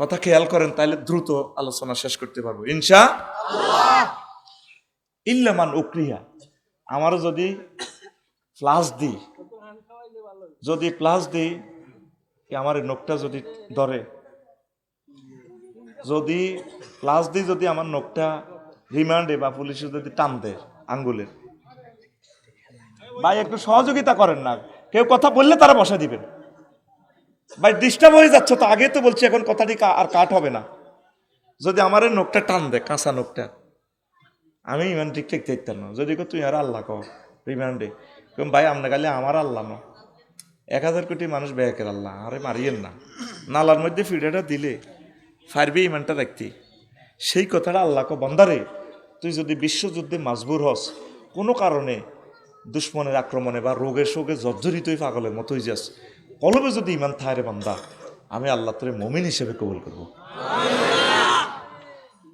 কথা খেয়াল করেন, তাহলে দ্রুত আলোচনা শেষ করতে পারবো ইনশাআল্লাহ। ইল্লামান উকরিহা, আমারও যদি প্লাস দিই, আমার এই নখটা যদি ধরে, যদি প্লাস দিই, যদি আমার নখটা রিমান্ডে বা পুলিশে যদি টান দেয় আঙ্গুলের, ভাই একটু সহযোগিতা করেন না, কেউ কথা বললে তারা বসা দিবেন। ভাই ডিস্টার্ব হয়ে যাচ্ছে তো, আগে তো বলছি, এখন কথাটি আর কাট হবে না। যদি আমার এই নখটা টান দেয়, কাঁচা নখটা, আমি ইমান ঠিক ঠিক দেখতাম না। যদি তুই আর আল্লাহ কর রিমান্ডে, ভাই আপনি গালে আমার আল্লাহ ন, 1000 কোটি মানুষ বেয়াকের আল্লাহ, আরে মারিয়েন না। নালার মধ্যে ফিডাটা দিলে ফারবি ইমানটা রাখতি, সেই কথাটা আল্লাহকে বন্দারে, তুই যদি বিশ্বযুদ্ধে মাজবুর হস, কোনো কারণে দুশ্মনের আক্রমণে বা রোগের শোকে জর্জরিত হয়ে পাগলের মতো হয়ে যাস, কলবে যদি ইমান থায় রে বান্দা, আমি আল্লাহ তোরে মুমিন হিসেবে কবুল করব।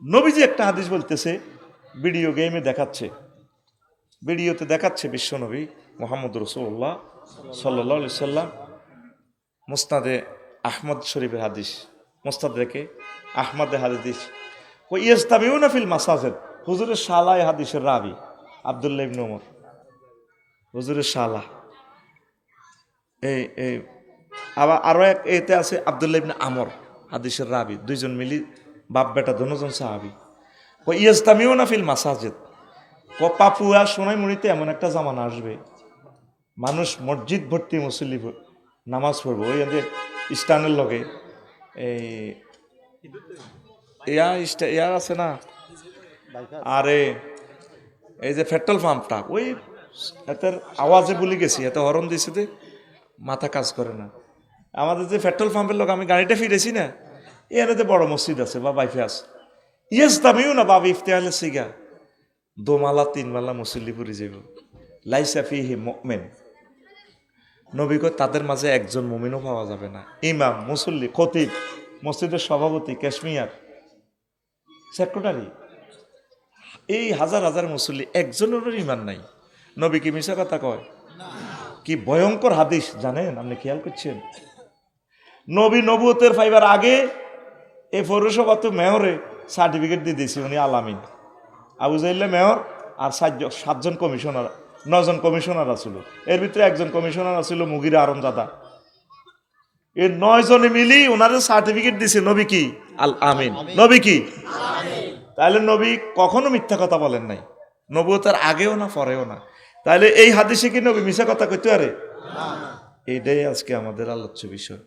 নবীজি একটা হাদিস বলতেছে, ভিডিও গেমে দেখাচ্ছে, ভিডিওতে দেখাচ্ছে বিশ্বনবী মুহাম্মদ রাসূলুল্লাহ সাল্লাল্লাহু আলাইহি সাল্লাম মুসনাদে আহমদ শরীফের হাদিস, মুসনাদ রেখে আহমদে হাদিস, ও ইয়াস্তাবিউনা ফিল মাসাজিদ, হুজুরের শালা এই হাদিসের রাবি আব্দুল্লাহ ইবনে ওমর, হুজুরের শালা। এই আবার আরো এক এতে আছে আব্দুল্লাহ ইবনে আমর, হাদিসের রাবি, দুইজন মিলি বাপ বেটা দুজন সাহাবী। ও ইয়াস্তামিউনা ফিল মাসাজিদ, পাপুয়া সোনাইমুড়িতে এমন একটা জামানা আসবে, মানুষ মসজিদ ভর্তি মুসল্লি নামাজ পড়বো, ওই এদের স্টানের লগে এই ইয়া আছে না, আরে এই যে পেট্রোল পাম্পটা, ওই এতের আওয়াজে বলি গেছি, এত হরন দিয়েছে যে মাথা কাজ করে না। আমাদের যে পেট্রোল পাম্পের লোক, আমি গাড়িটা ফিরেছি না, এখানে বড় মসজিদ আছে বা বাইফাস, ইয়েস দামিও না বাবা ইফতেহালে সিগা, 2 মালা 3 মালা মুসল্লি পুরি যাব, লাইসা ফিহি মুমিন, নবী কয় তাদের মাঝে একজন মুমিনও পাওয়া যাবে না। ইমাম, মুসল্লি, খতিব, মসজিদের সভাপতি, ক্যাশমিয়ার, সেক্রেটারি, এই হাজার হাজার মুসল্লি, একজনেরও ইমান নাই। নবী কি মিশা কথা কয়? কি ভয়ঙ্কর হাদিস জানেন, আপনি খেয়াল করছেন? নবী নবুয়তের ফাইবার আগে এই পৌরসভা তো মেয়রে সার্টিফিকেট দিয়ে দিয়েছে, উনি আলামিন, আবু জাহিল্লা মেয়র, আর 7জন কমিশনার, 9জন কমিশনার আছিল, এর ভিতরে একজন কমিশনার আছিল মুগিরা আরমজাদা। এই 9 জনে মিলি ওনারে সার্টিফিকেট দিছে নবী কি আল আমিন, নবী কি। তাহলে নবী কখনো মিথ্যা কথা বলেন নাই, নবুয়তের আগেও না পরেও না। তাহলে এই হাদিসে কি নবী মিথ্যা কথা কইতে পারে? এইটাই আজকে আমাদের আলোচ্য বিষয়।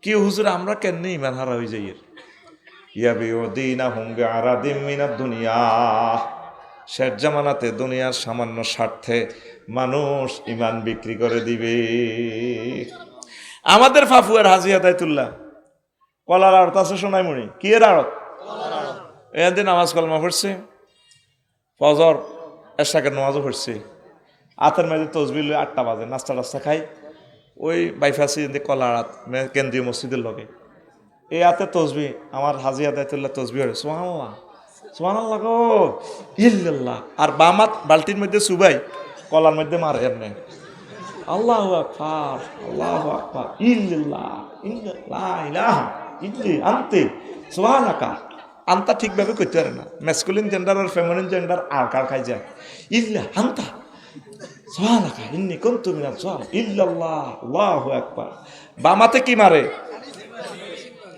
কি হুজুর আমরা কেন ইমান হারা হয়ে যাই? শেষ জামানাতে দুনিয়ার সামান্য স্বার্থে মানুষ ইমান বিক্রি করে দিবে। আমাদের ফাফুয়ার হাজি আদায়তুল্লাহ কলার আড়ত আছে সোনাইমুড়ি, কি এর আড়ত? এদিন নামাজ কলমা পড়ছে, ফজর এশাকের নামাজও পড়ছে, আতের মেয়েদের তসবিল 8টা বাজে, নাস্তা টাস্তা খাই ওই বাইফাসি কলা আড়ত কেন্দ্রীয় মসজিদের লগে, এই আতে তসবি, আমার হাজি আদায়তুল্লাহ তসবি হরে সুবহানাল্লাহ সুবহানাল্লাহ গো ইল্লাল্লাহ, আর বামাত বালতির মধ্যে সুবাই কলার মধ্যে মারে এমনি, আল্লাহু আকবার আল্লাহু আকবার ইল্লাল্লাহ ইল্লাল্লাহ ইলাহা ইল্লি আনতে সুবহানাকা, আনতা ঠিকভাবে কইতে পারে না, ম্যাসকুলিন জেন্ডার আর ফেমিনিন জেন্ডার আর কার খাই যায়, ইল্লা আনতা সুবহানাকা ইন্নী কুনতু মিনাজ জালিমিন ইল্লাল্লাহ আল্লাহু আকবার। বামাতে কি মারে?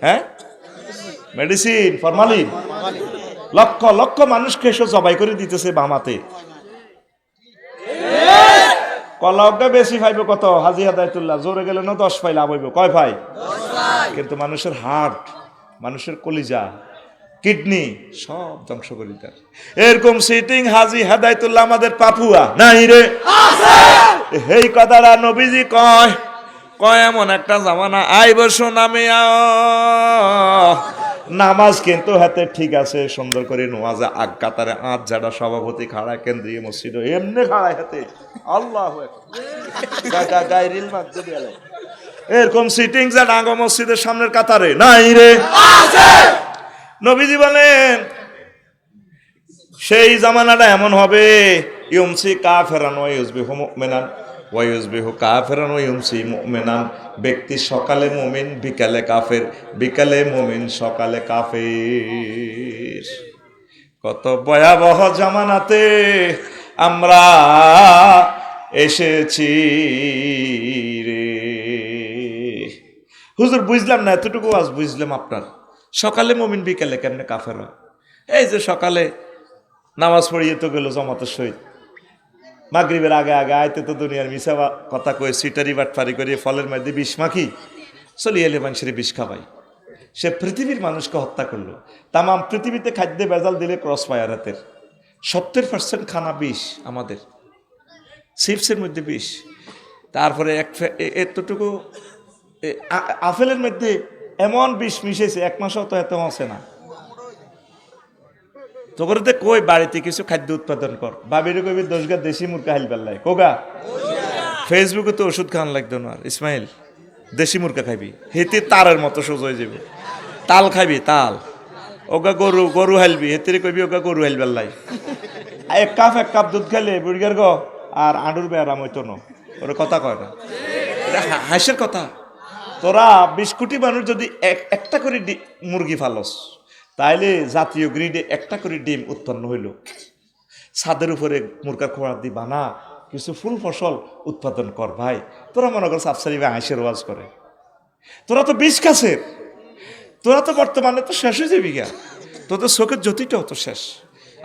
হ্যাঁ, মেডিসিন, ফরমালিন, লক্ষ লক্ষ মানুষকে এসে জবাই করে দিতেছে বামাতে। কলাওটা বেশি পাইবে কত? হাজি আদায়তুল্লাহ জোরে গেলে না 10 পাই লাভ হইব, কয় ভাই? কিন্তু মানুষের হার্ট, মানুষের কলিজা, কিডনি সব ধ্বংস করে দিতে। এরকম সিটিং হাজি হেদায়েতুল্লাহ আমাদের পাপুয়া নাই রে, এই কথাটা নবীজি কয়, কয় এমন একটা জামানা আইব সোনামে নামাজ কিন্তু হাতে ঠিক আছে, সুন্দর করে নামাজে আগ কাতারে আজ যারা সভাপতি খাড়া কেন্দ্রীয় মসজিদ এমনি খাড়ায় হাতে আল্লাহু আকবার গায়রিল মাগদুবি আলাইহিম, এরকম সিটিং যা আগে মসজিদের সামনের কাতারে নাই রে, আছে। নবীজি বলেন সেই জামানাটা এমন হবে, ইউমসি কাফিরান ওয়া ইউসবিহু মুমিনান, ওয়ায়ুসবিহু কাফিরান ওয়া ইউমসি মুমিনান, ব্যক্তি সকালে মুমিন বিকালে কাফের, বিকালে মুমিন সকালে কাফের। কত ভয়াবহ জামানাতে আমরা এসেছি রে। হুজুর বুঝলাম না, এতটুকু আজ বুঝলাম আপনার। সকালে মুমিন বিকালে কেমনে কাফের হয়? এই যে সকালে নামাজ পড়িয়ে তো গেল জামাতের সহিত, মাগরিবের আগে আগে আইতে তো দুনিয়ার মিশা কথা কয়ে সিটারি বাটফারি করিয়ে ফলের মধ্যে বিষ মাখি চলিয়ে এলে মানুষের বিষ খাবাই। সে পৃথিবীর মানুষকে হত্যা করলো। তামাম পৃথিবীতে খাদ্যে ভেজাল দিলে ক্রস ফায়ার হাতের 70% খানা বিষ, আমাদের চিপসের মধ্যে বিষ। তারপরে এতটুকু আপেলের মধ্যে এমন বিষ মিশেছে, 1 মাসও তো এত আছে না। তো করতে কই বাড়িতে কিছু খাদ্য উৎপাদন কর, বাবির কবি 10 গা দেশি মুরগা হাইল বেল্লাই কোগা। ফেসবুকে তো ওষুধ খাওয়ান লাগতো না, ইসমাইল দেশি মুরগা খাইবি, হেতে তারের মতো সোজ হয়ে যাবে। তাল খাইবি, তাল ওগা গরু গরু হাইলবি, হেতে কইবি ওগা গরু হাইল বেল্লাই। এক কাপ দুধ খাইলে বুড়িগার গো আর আঁডুর বেয়ারাম হইতো না, ওরা কথা কয় না, এটা হাসির কথা। তোরা 20 কোটি মানুষ যদি একটা করে মুরগি ফালস, তাইলে জাতীয় গ্রিডে একটা করে ডিম উৎপন্ন হইল। ছাদের উপরে মুরগার খোঁড়া দি বানা, কিছু ফুল ফসল উৎপাদন কর ভাই। তোরা মনে কর সাবসারি বা হাঁসের ওয়াজ করে, তোরা তো বিষ খাসের, তোরা তো বর্তমানে তো শেষ হয়ে যাবি গা, তোদের চোখের জ্যোতিটাও তো শেষ।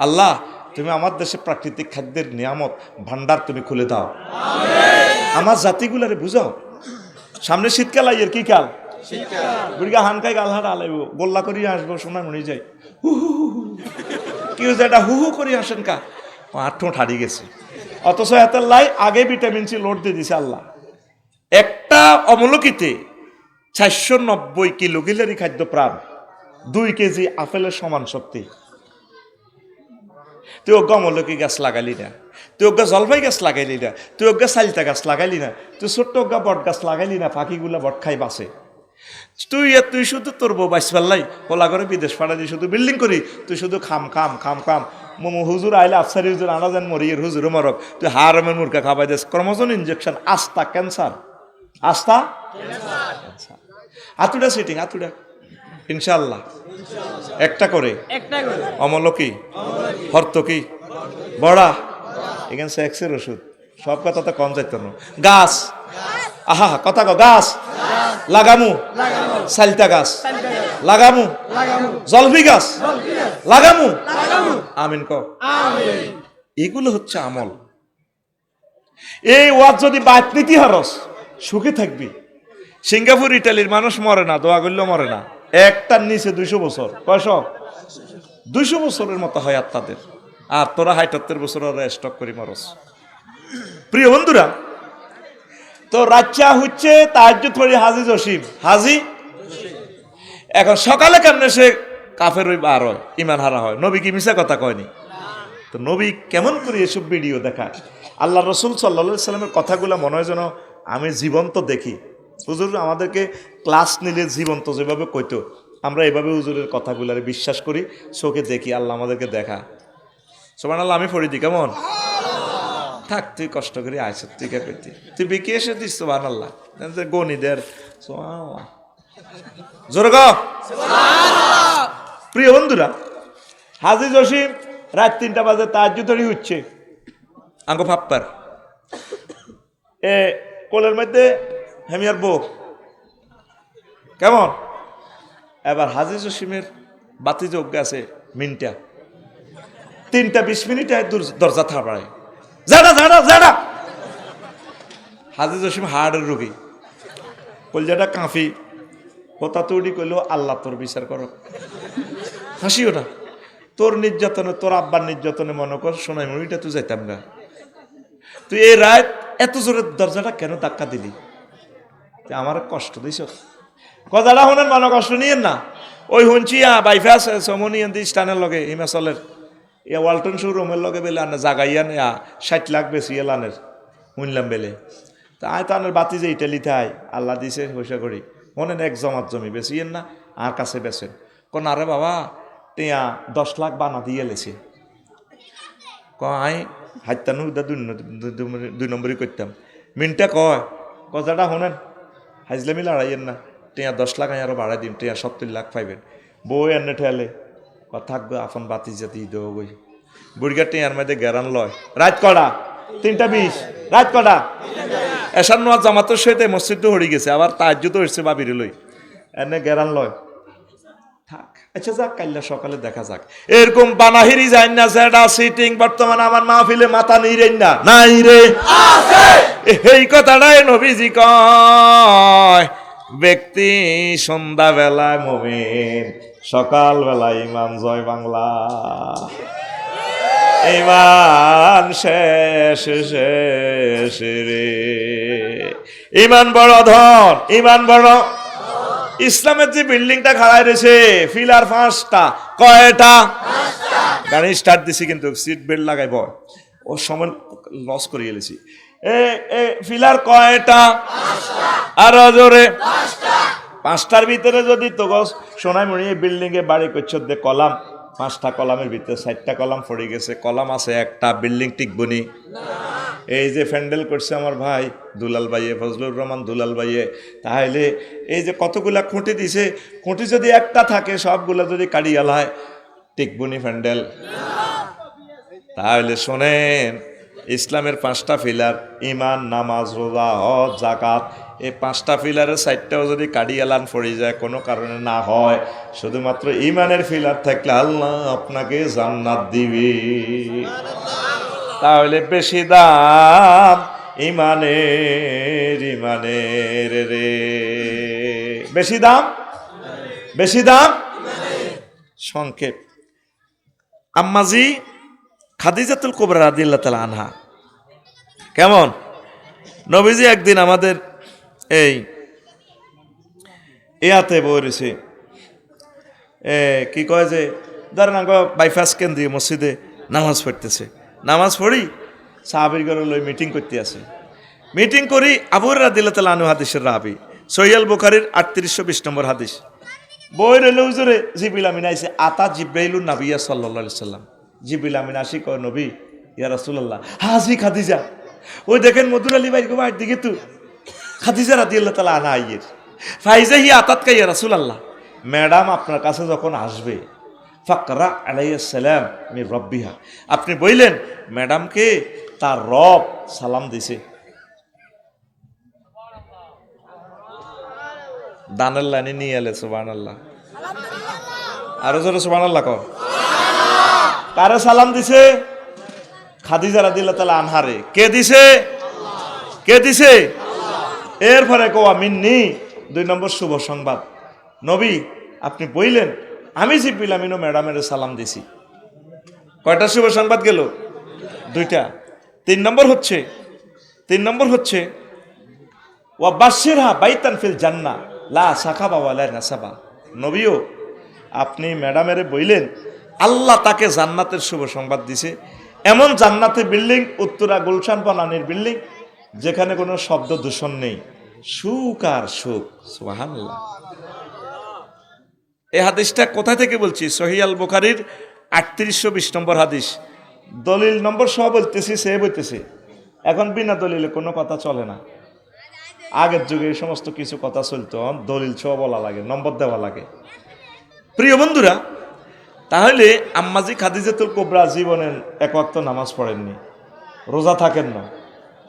আল্লাহ তুমি আমার দেশে প্রাকৃতিক খাদ্যের নিয়ামত ভান্ডার তুমি খুলে দাও, আমার জাতিগুলারে বুঝাও। সামনে শীতকাল আইয়ের কি কাল, বুড়িগা হানকাই গালহাট আলাইব, গোল্লা করিয়ে আসবো, সোনার মনে যাই হু হু হু হু, কি হয়েছে এটা হু হু করিয়ে আসেন কা, ঠোঁট হারিয়ে গেছে। অথচ এত লাই আগে ভিটামিন সি লোড দিয়ে দিছে আল্লাহ। একটা অমলকিতে 490 কিলো গিলারি খাদ্য প্রাণ, 2 কেজি আপেলের সমান শক্তি। তুই ওগা অমলকি গাছ লাগাইলি না, তুই ওগা জলপাই গাছ লাগাইলি না, তুই ওগা সালিতা গাছ লাগাইলি না, তুই ছোট্ট ওগা বট গাছ লাগাইলি না, পাখিগুলা বট খাই বাসে। তুই শুধু তোর বউ বাইস পাল্লাই হোলা করে বিদেশ পাড়া দিয়ে শুধু বিল্ডিং করি, তুই শুধু খাম খাম খাম খাম। মোমো হুজুর আইলে আফসারি হুজুর আনা যান মরিয়ের হুজুর মরক, তুই হারমের মুরগা খাবাই দেশ, ক্রমোজোন ইঞ্জেকশন, আস্তা ক্যান্সার, আস্তা হাতুড়া সিটিং, হাতুড়া ইনশাল্লাহ একটা করে অমলকি হর্তকি বড়া, এখানে সেক্সের ওষুধ, সব কথা তো কম যাইত না। গাছ, আহা কথা কো, গাছ লাগামু, সালতা গাছ লাগামু, জলফি গাছ লাগামু, আমিন ক। এগুলো হচ্ছে আমল। এই ওয়াজ যদি বাদ নীতি হরস সুখে থাকবি। সিঙ্গাপুর ইটালির মানুষ মরে না, দোয়া করলেও মরে না, একটার নিচে 200 বছর, কয়শ 200 বছরের মতো হয় আর তাদের। আর তোরা 78 বছর স্টক করি মরস। প্রিয় বন্ধুরা, তো রাচ্চা হচ্ছে তাহাজ্জুদ পড়ি হাজি জসিম, হাজি এখন সকালে কেমনে সে কাফের ওই বার হয়, ইমান হারা হয়। নবী কি মিশা কথা কয়নি? তো নবী কেমন করে এসব ভিডিও দেখায়? আল্লাহ রসুল সাল্লাল্লাহু সাল্লামের কথাগুলো মনে হয় যেন আমি জীবন্ত দেখি। হুজুর আমাদেরকে ক্লাস নিলে জীবন্ত যেভাবে কইতো, আমরা এভাবে হুজুরের কথাগুলারে বিশ্বাস করি, চোখে দেখি, আল্লাহ আমাদেরকে দেখা। সুবহানাল্লাহ, আমি পড়ি দি কেমন থাক, তুই কষ্ট করে আইস, তুই কে কইতি, তুই বিকি এসে দিস সুবহানাল্লাহ, গণিদের সুবহানাল্লাহ জোরে গ। প্রিয় বন্ধুরা, হাজি জসিম রাত 3টা বাজে তাহাজ্জুদ তৈরি হচ্ছে, আঙ্গ ফাপ্পার কোলের মধ্যে হেমিয়ার বউ কেমন। এবার হাজি জসিমের বাতি যোগ্য আছে মিনটা, 3টা 20 মিনিটে দরজা থাপড়ায়, জাডা জাডা জাডা। হাজি জসিম হার্টের রোগী, কলজাটা কাঁফি, হতা তৈরি করলেও আল্লাহ তোর বিচার করো। হাসিও না, তোর নির্যাতনে, তোর আব্বার নির্যাতনে মনে কর শোনাই মরিটা তুই যাইতাম না। তুই এই রাত এত জোরে দরজাটা কেন ধাক্কা দিলি? আমার কষ্ট দিস, কথাটা শোনেন, মনে কষ্ট নিয়েন না। ওই শুনছি বাইফে আছে সমনি স্টানের লগে হিমাচলের ওয়ালটন শোরুমের লগে বেলে আনে জাগাইয়ান 60 লাখ বেশি এলানের শুনলাম বেলে। তা আয় তানের বাতি যে ইটালিতে আয় আল্লাহ দিছে পয়সা করি, মনে এক জমাত জমি বেশিয়েন না, আর কাছে বেছেন কোন আরে বাবা টিয়া 10 লাখ বানা দিয়ে লেছে। আই হাইতানু 2 নম্বরই করতাম, মিনটা কয় কথাটা শোনেন, হাজলামি লড়াইয়ের না, টিয়া 10 লাখ আমি আরো বাড়াই দিম, টিয়া 70 লাখ পাইবেন। বই এনে ঠেলে থাকবে আপন বাতি জাতি দেবো বই বুড়িগা টিয়ার মধ্যে গেরান লয় রাত কটা 3:20 রাত কটা এসার নোয়া জামাতের সহিত মসজিদ হরি গেছে, আবার তাজ্জুদ হচ্ছে বাবির লই এনে গেরান লয় থাক। আচ্ছা যাক, কাইল্লা সকালে দেখা যাক। এরকম বানাহিরি যাই না যেটা সিটিং বর্তমানে আমার মাহফিলে মাথা নেই রে না নাই রে আছে, এই কথাটাই নবীজি কয় ব্যক্তি সন্ধ্যা বেলায় মুমিন, সকাল বেলায় ইমান জয় বাংলা। ইমান শেষ শেষ রে, ইমান বড় ধন, ইমান বড়। ইসলামের যে বিল্ডিংটা খাড়াই রয়েছে ফিলার 5টা, কয়টা? গাড়ি স্টার্ট দিছি কিন্তু সিট বেল্ট লাগাইব, ও সময় লস করে গেলেছি। ফিলার কয়টা? আরো জোরে। 5টার ভিতরে যদি তো সোনাই মণি বিল্ডিং এ বাড়ি করছো দে কলাম, 5টা কলামের ভিতরে 4টা কলাম পড়ে গেছে, কলাম আছে একটা, বিল্ডিং টিকবনি। এই যে প্যান্ডেল করছে আমার ভাই দুলাল ভাইয়ে, ফজলুর রহমান দুলাল ভাইয়ে, তাহলে এই যে কতগুলা খুঁটি দিছে, খুঁটি যদি একটা থাকে সবগুলা যদি কাড়িয়াল হয় টিকবনি প্যান্ডেল। তাহলে শোনেন, ইসলামের 5টা ফিলার ইমান, নামাজ, রোজা, হজ, যাকাত, এই 5টা ফিলারের 4টাও যদি কাড়িয়ালান পড়ে যায় কোনো কারণে না হয়, শুধুমাত্র ইমানের ফিলার থাকলে আল্লাহ আপনাকে জান্নাত দিবে। তাহলে বেশি দাম ইমানের, ইমানের রে, বেশি দাম, বেশি দাম। সংক্ষেপ, আম্মাজি খাদিজাতুল কুবরা রাদিয়াল্লাহু তাআলা আনহা কেমন? নবীজি একদিন আমাদের এই ইয়াতে বলেছে, কি কয় যে ধরেন বাইপাস কেন্দ্রীয় মসজিদে নামাজ পড়তেছে, নামাজ পড়ি সাহাবীর ঘরে লই মিটিং করতে আছে, মিটিং করি আবু হুরায়রা রাদিয়াল্লাহু তাআলা আনহু হাদিসের রাবি, সহিহ বুখারীর 3820 নম্বর হাদিস। বই রইল হুজুরে জিবরিল আমিন আইছে, আতা জিব্রাইলুন নাবিয়্যা সাল্লাল্লাহু আলাইহি সাল্লাম। জিবরিল আমিন আসি কয় নবী ইয়া রাসূলুল্লাহ হাজি খাদিজা, ওই দেখেন মধুর আলী ভাই গো বাইর দিকে তো খাদিজা রাদিয়াল্লাহু তাআলা আনহা আইয়ের ফাইজা হি আতাত কা ইয়া রাসূলুল্লাহ, ম্যাডাম আপনার কাছে যখন আসবে ফাকরা আলাইহিস সালাম মির রাব্বিহা, আপনি বললেন ম্যাডামকে তার রব সালাম দিছে। দানের লাইনে নিয়ে এলে সুবহানাল্লাহ, আরো জোরে সুবহানাল্লাহ কর। কারে সালাম দিছে? খাদিজা রাদিয়াল্লাহু তাআলা আনহারে। কে দিছে? কে দিছে? এরপরে কোয়া মিন্নি 2 নম্বর শুভ সংবাদ, নবী আপনি বললেন আমি জিবরিল আমিন ম্যাডামের সালাম দিছি। কয়টা শুভ সংবাদ গেল? 2টা। 3 নম্বর হচ্ছে ওয়া বাশশিরহা বাইতান ফিল জান্নাহ লা সাখাবা ওয়ালা নাসাবা। নবীও আপনি ম্যাডামের বললেন আল্লাহ তাকে জান্নাতের শুভ সংবাদ দিছে, এমন জান্নাতে বিল্ডিং, উত্তরা গুলশান বনানীর বিল্ডিং, যেখানে কোনো শব্দ দূষণ নেই, সুখ আর সুখ। সুবহানাল্লাহ। এই হাদিসটা কোথা থেকে বলছি? সহিহ আল বুখারীর 3820 নম্বর হাদিস। দলিল নম্বর সহ বলতেছি, সে বলতেছে। এখন বিনা দলিলে কোনো কথা চলে না। আগের যুগে এই সমস্ত কিছু কথা চলতো, দলিল সহ বলা লাগে, নম্বর দেওয়া লাগে। প্রিয় বন্ধুরা, তাহলে আম্মাজি খাদিজাতুল কুবরা জীবনের এক ওয়াক্ত নামাজ পড়েননি, রোজা থাকেন না,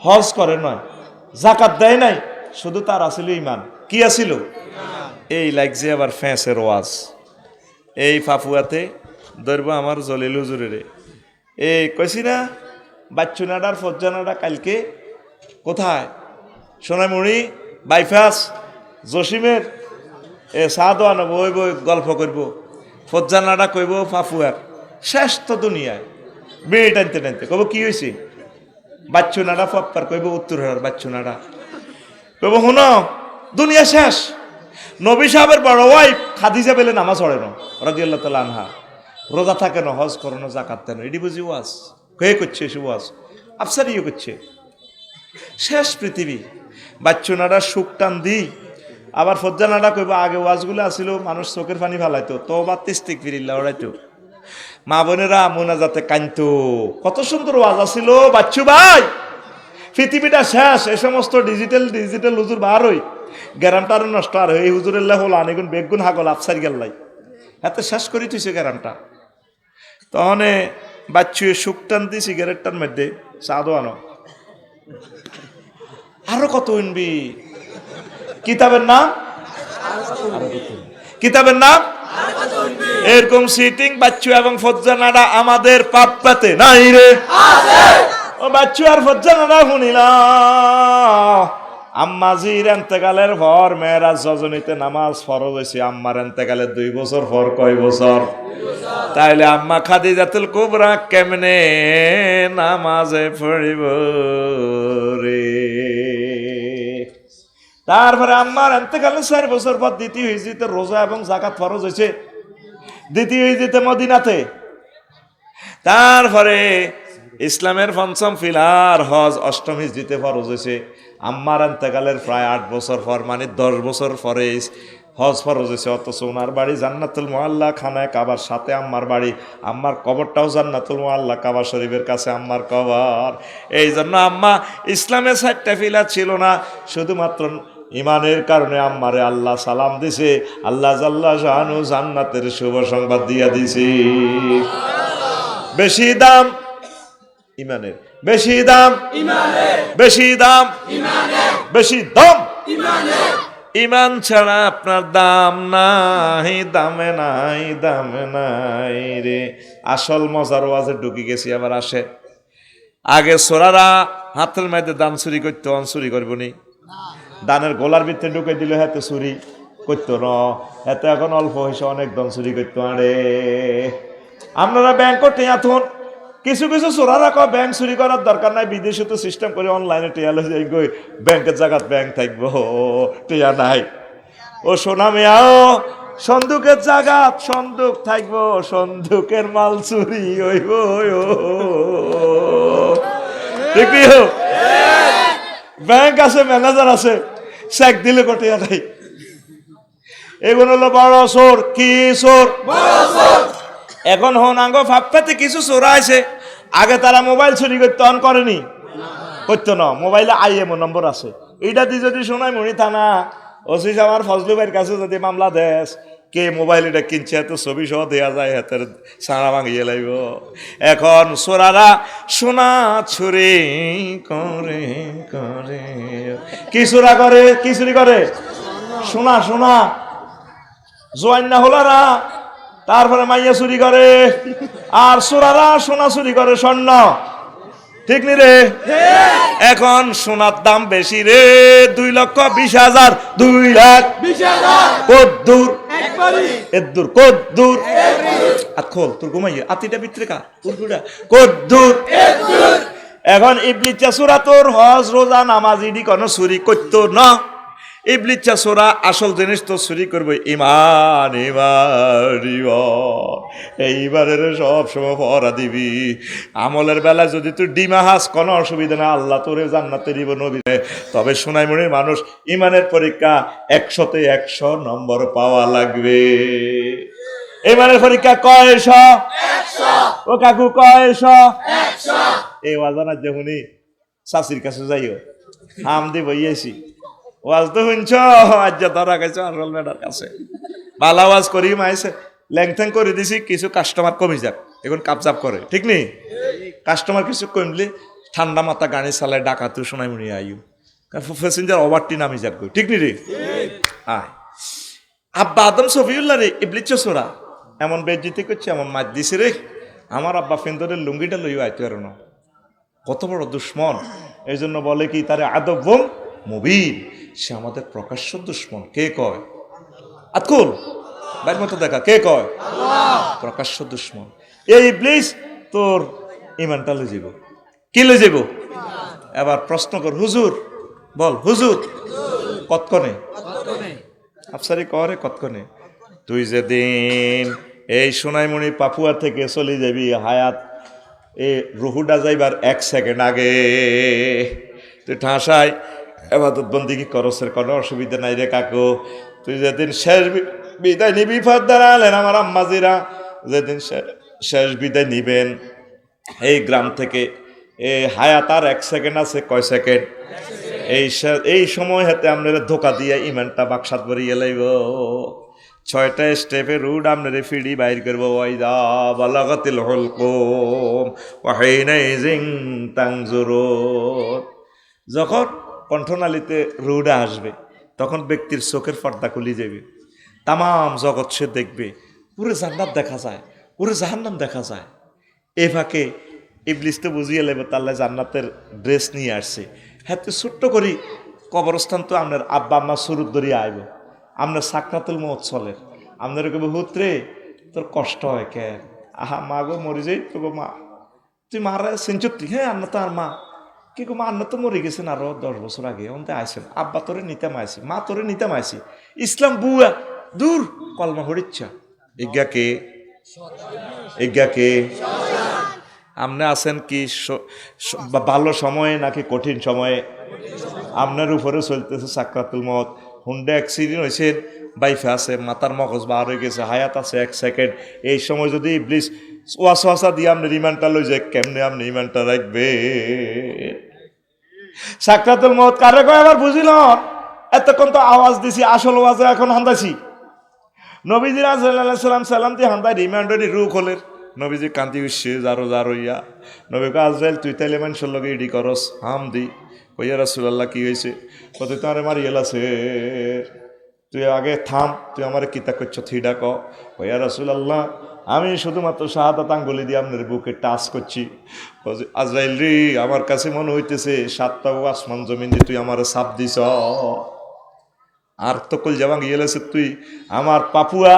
হজ করেন নয়, যাকাত দেয় নাই, শুধু তার আসলে ইমান। কি আছিল? এই লাগছে আবার ফ্যাঁসের ওয়াজ। এই ফাফুয়াতে ধরবো আমার জলিল হুজুরেরে, এই কইছি না বাচ্চুনাডার ফজ্জানাডা কালকে কোথায়? সোনামুড়ি বাইপাস জসিমের সাদ আনব, ওই বই গল্প করব, ফজ্জানাডা কইব ফাফুয়ার শেষ তো দুনিয়ায়, বিড়ি টানতে টানতে কব কি হয়েছে? বাচ্চুনাডা ফপ্পার কইব উত্তর হার বাচ্চুনাডা কইব শুন দুনিয়া শেষ। নবী সাহেবের বড় ওয়াইফ খাদিজা বেলে নামাজ পড়ে না রাদিয়াল্লাহু তাআলা আনহা, রোজা থাকে না, হজ করে না, যাকাত দেয় না, এটি বুঝি ওয়াজ কে করছে? সে ওয়াজ আফসারিও করছে। শেষ পৃথিবী, বাচ্চুনাডা সুখ টান দি, আবার ফজ্জানাডা কইব আগে ওয়াজগুলো আসিল মানুষ চোখের পানি ফেলাইতো, তওবা ইস্তিগফারিল্লাহ ওরাইতো, মা বোনেরা মোনাজাতে কানতো, কত সুন্দর ওয়াজ আসিল। বাচ্চু ভাই পৃথিবীটা শেষ, এই সমস্ত ডিজিটাল হুজুর বার হই গ্যারামটা আরো নষ্ট আর এই হুজুরেল্লাহ হল আনেগুন বেগুন হাগল আফসার গেল্লাই হাতে শেষ করি তুইছে গ্যারামটা। তখন বাচ্চুয়ে সুখ টানতি সিগারেটটার মধ্যে চাঁদো আনো আরো কত উনবি কিতাবের নাম কিতাবের নাম এরকম সিটিং বাচ্চু এবং ফজ্জানারা আমাদের পাপ্পাতে নাই রে ও বাচ্চু আর ফজ্জানারা শুনিলা আম্মাজির এন্তেকালের পর মেয়েরাজ রজনীতে নামাজ ফরজ হয়েছে। আম্মার এন্তেকালের 2 বছর পর কয় বছর? তাইলে আম্মা খাদিজাতুল কুবরা কেমনে নামাজে পড়িব রে? তারপরে আম্মার এন্তেকালের 4 বছর পর দ্বিতীয় হিজরিতে রোজা এবং যাকাত ফরজ হয়েছে, দ্বিতীয় হিজরিতে মদিনাতে। তারপরে ইসলামের পঞ্চম ফিলার হজ 8ম হিজরিতে ফরজ হয়েছে। আম্মার এন্তেকালের প্রায় 8 বছর পর, মানে 10 বছর পরে হজ ফরজ হয়েছে। অথচ ওনার বাড়ি জান্নাতুল মুআল্লা খানায় কাবার সাথে আম্মার বাড়ি, আম্মার কবরটাও জান্নাতুল মুআল্লা কাবা শরীফের কাছে আম্মার কবর। এই জন্য আম্মা ইসলামের 4টা ফিলা ছিল না, শুধুমাত্র ইমানের কারণে আম্মারে আল্লাহ সালাম দিছে, আল্লাহ জাল্লা শানু জান্নাতের শুভ সংবাদ দিয়া দিছে। বেশি দাম ইমানের, বেশি দাম ইমানের, বেশি দাম ইমানের, বেশি দাম ইমানের। ইমান ছাড়া আপনার দাম নাই, দামে নাই, দামে নাই রে। আসল মজার ওয়াজে ঢুকি গেছি, আবার আসে। আগে সোরারা হাতের মধ্যে দান চুরি করতো, চুরি করবো নি? দানের গোলার ভিতরে ঢুকে দিল, হাতে চুরি করতো ন, হাতে এখন অল্প হয়েছে অনেক দান চুরি করতো। আরে আপনারা ব্যাংক করতে এখন কিছু কিছু চোরারা কয় ব্যাংক চুরি করার দরকার নাই, বিদেশে তো সিস্টেম করে অনলাইনে টিয়া লই যাই গই, ব্যাংকের জায়গাত ব্যাংক থাকবো, টিয়া নাই। ও সোনা মেয়াও সন্দুকের জায়গাত সন্দুক থাকবো, সন্দুকের মাল চুরি হইব। ব্যাংক আছে, ম্যানেজার আছে, চেক দিলে কটিয়া নাই। এগুলো হলো বড় চোর। কি চোর? এখন হন আঙ্গ ফাপ্পাতে কিছু চোরা আছে। আগে তারা মোবাইল চুরি করতে অন করেনি, করতো না। মোবাইলে IMO নম্বর আছে, এইটা দিয়ে যদি শোনায় মনি থানা ওসি আমার ফজলু ভাইয়ের কাছে যদি মামলা দেশ, কে মোবাইল এটা কিনছে, এত ছবি সহ দেওয়া যায়, হাতের সারা ভাঙিয়ে লাগব। এখন চোরারা সোনা ছুরি করে করে কি চোরা করে, কি চুরি করে? সোনা, সোনা জোয়ান না হলারা, তারপরে মাইয়া চুরি করে, আর চোরারা সোনা চুরি করে, স্বর্ণ। ঠিক নি রে? এখন সোনার দাম বেশি রে, 2,20,000, 2,20,000। কদ্দুর এদ্দুর, কদ্দুর আখল তোর ঘুমাইয়ে আতিটা বিত্রিকা কদ্দুর। এখন ইবলিচা চোরা তোর হজ রোজা নামাজ ইডি কোনো চুরি করতো না। ইবলিচা চোরা আসল জিনিস তো চুরি করবো ইমান, ইমান, ইমান। এইবারের সব সময় পড়া দিবি। আমলের বেলা যদি তুই ডিমা হাস কোনো অসুবিধা না, আল্লাহ তোরে জান্নাতে দিব নবী। তবে সোনাইমুড়ির মানুষ ইমানের পরীক্ষা 100তে 100 নম্বর পাওয়া লাগবে। ইমানের পরীক্ষা কয়শ? 100। ও কাকু কয়শ? 100। এই ওয়াজানা যেমনি শাশির কাছে যাইও, হাম দি বইয়েছি ওয়াজ তো শুনছ, আজ ধরা গেছে আরল মেডার কাছে। ভালো ওয়াজ করি মাইছে ল্যাংথ্যাং করে দিছি, কিছু কাস্টমার কমে যাক, এখন কাপজাপ করে। ঠিক নেই? কাস্টমার কিছু কমলে ঠান্ডা মাথা গাড়ি চালায় ডাকাতু শোনাই মনে আইও, প্যাসেঞ্জার ওভারটি নামি যাক। ঠিক নি রে? আয় আব্বা আদম সফিউল্লাহ রে ইবলিচ সোরা এমন বেজ্জিতি করছে, এমন মাছ দিছে রে। আমার আব্বা ফেন্দরের লুঙ্গিটা লইও আইতে পারো না, কত বড় দুশ্মন। এই জন্য বলে কি তারে আদবম মুবিন, সে আমাদের প্রকাশ্য দুশ্মন। কে কয়? আতকুল বাইর মতো দেখা, কে কয়? প্রকাশ্য দুশ্মন। এই ইবলিস তোর ইমানটা লই যাব। কি লই যাব? এবার প্রশ্ন কর, হুজুর বল, হুজুর কতক্ষণে আফসারি করে কতক্ষণে? তুই যেদিন এই সোনাইমণি পাপুয়া থেকে চলে যাবি, হায়াত এ রুহুডা যাইবার 1 সেকেন্ড আগে তুই ঠাসায় এবাদত বন্দিগি করসের কোনো অসুবিধা নাই রে কাকু। তুই যেদিন শেষ বিদায় নিবি, ফাদ্দার আলেন আমার আম্মাজিরা যেদিন শেষ বিদায় নিবেন, এই গ্রাম থেকে হায়াত আর 1 সেকেন্ড আছে, কয় সেকেন্ড? এই সময় হাতে আপনারা ধোকা দিয়ে ইমানটা বাক্সাত ভরিয়ে লাইব। 6টা স্টেপে রুড আপনারে ফিডি বাইর করবো। ওয়াইদা বালাগাতিল হুলকুম ওয়া হিনাইজিন তানজুরুন। যখন কণ্ঠনালীতে রুডা আসবে তখন ব্যক্তির চোখের পর্দা খুলে যাবে, তামাম জগৎ সে দেখবে, পুরো জান্নাত দেখা যায়, পুরো জাহান্নাম দেখা যায়। এ ফাঁকে ইবলিস তো বুঝিয়ে লেবে তাহলে জান্নাতের ড্রেস নিয়ে আসছে। হ্যাঁ, তো ছোট্ট করি কবরস্থান তো আপনার আব্বা আম্মা সুরুত ধরিয়ে আইব, আপনার সাকরাতুল মৌত চলে, আপনার কবে হুতরে তোর কষ্ট হয় কে, আহা মা গো মরে যাই তো গো মা, তুই মারা সেঞ্চুত্তি, হ্যাঁ আন্না তো আর মা কি গো, মা আন্না তো মরে গেছেন আরো 10 বছর আগে, অন্তে আইসেন আব্বা তোরে নিতাম আইসি, মা তোরে নিতাম আইসি, ইসলাম বুয়া দূর কলমা হরিচ্ছা। ইজ্ঞাকে আপনি আছেন কি ভালো সময়ে নাকি কঠিন সময়ে? আপনার উপরে চলতেছে সাকরাতুল মওত, হুন্ডা অ্যাক্সিডেন্ট হয়েছে, বাইফে আছে, মাথার মগজ বার হয়ে গেছে, হায়াত আছে 1 সেকেন্ড। এই সময় যদি ইবলিস ওয়াসওয়াসা দিয়ে আপনি রিমান্ডটা লই যায়, কেমনে আপনি রিমান্ডটা রাখবে? সাকরাতুল মওত কারে কয় আবার বুঝিল? এতক্ষণ তো আওয়াজ দিছি, আসল আওয়াজে এখন হান্দাছি। নবীজি সাল্লাম সালাম দিয়ে হান্দায় রিমান্ডারি রু খোলের, নবীজি কান্দি উঠছে জারো ইয়া। নবী কা আজরাইল তুই তাইলে মানুষের লগে ইডি করস, হাম দি কইয়া রাসূলুল্লাহ কি হয়েছে? কত তো আরে মারি এলাছে, তুই আগে থাম, তুই আমার কিতা করছ থিডা ক। কইয়া রাসূলুল্লাহ আমি শুধুমাত্র শাহাদাত আঙ্গুলি দিয়ে আপনার বুকে টাচ করছি। আজরাইল রে, আমার কাছে মনে হইতেছে 7টা আসমান জমিন দিয়ে তুই আমার সাপ দিছ, আর তো কল যাবাং গিয়েছে তুই আমার পাপুয়া।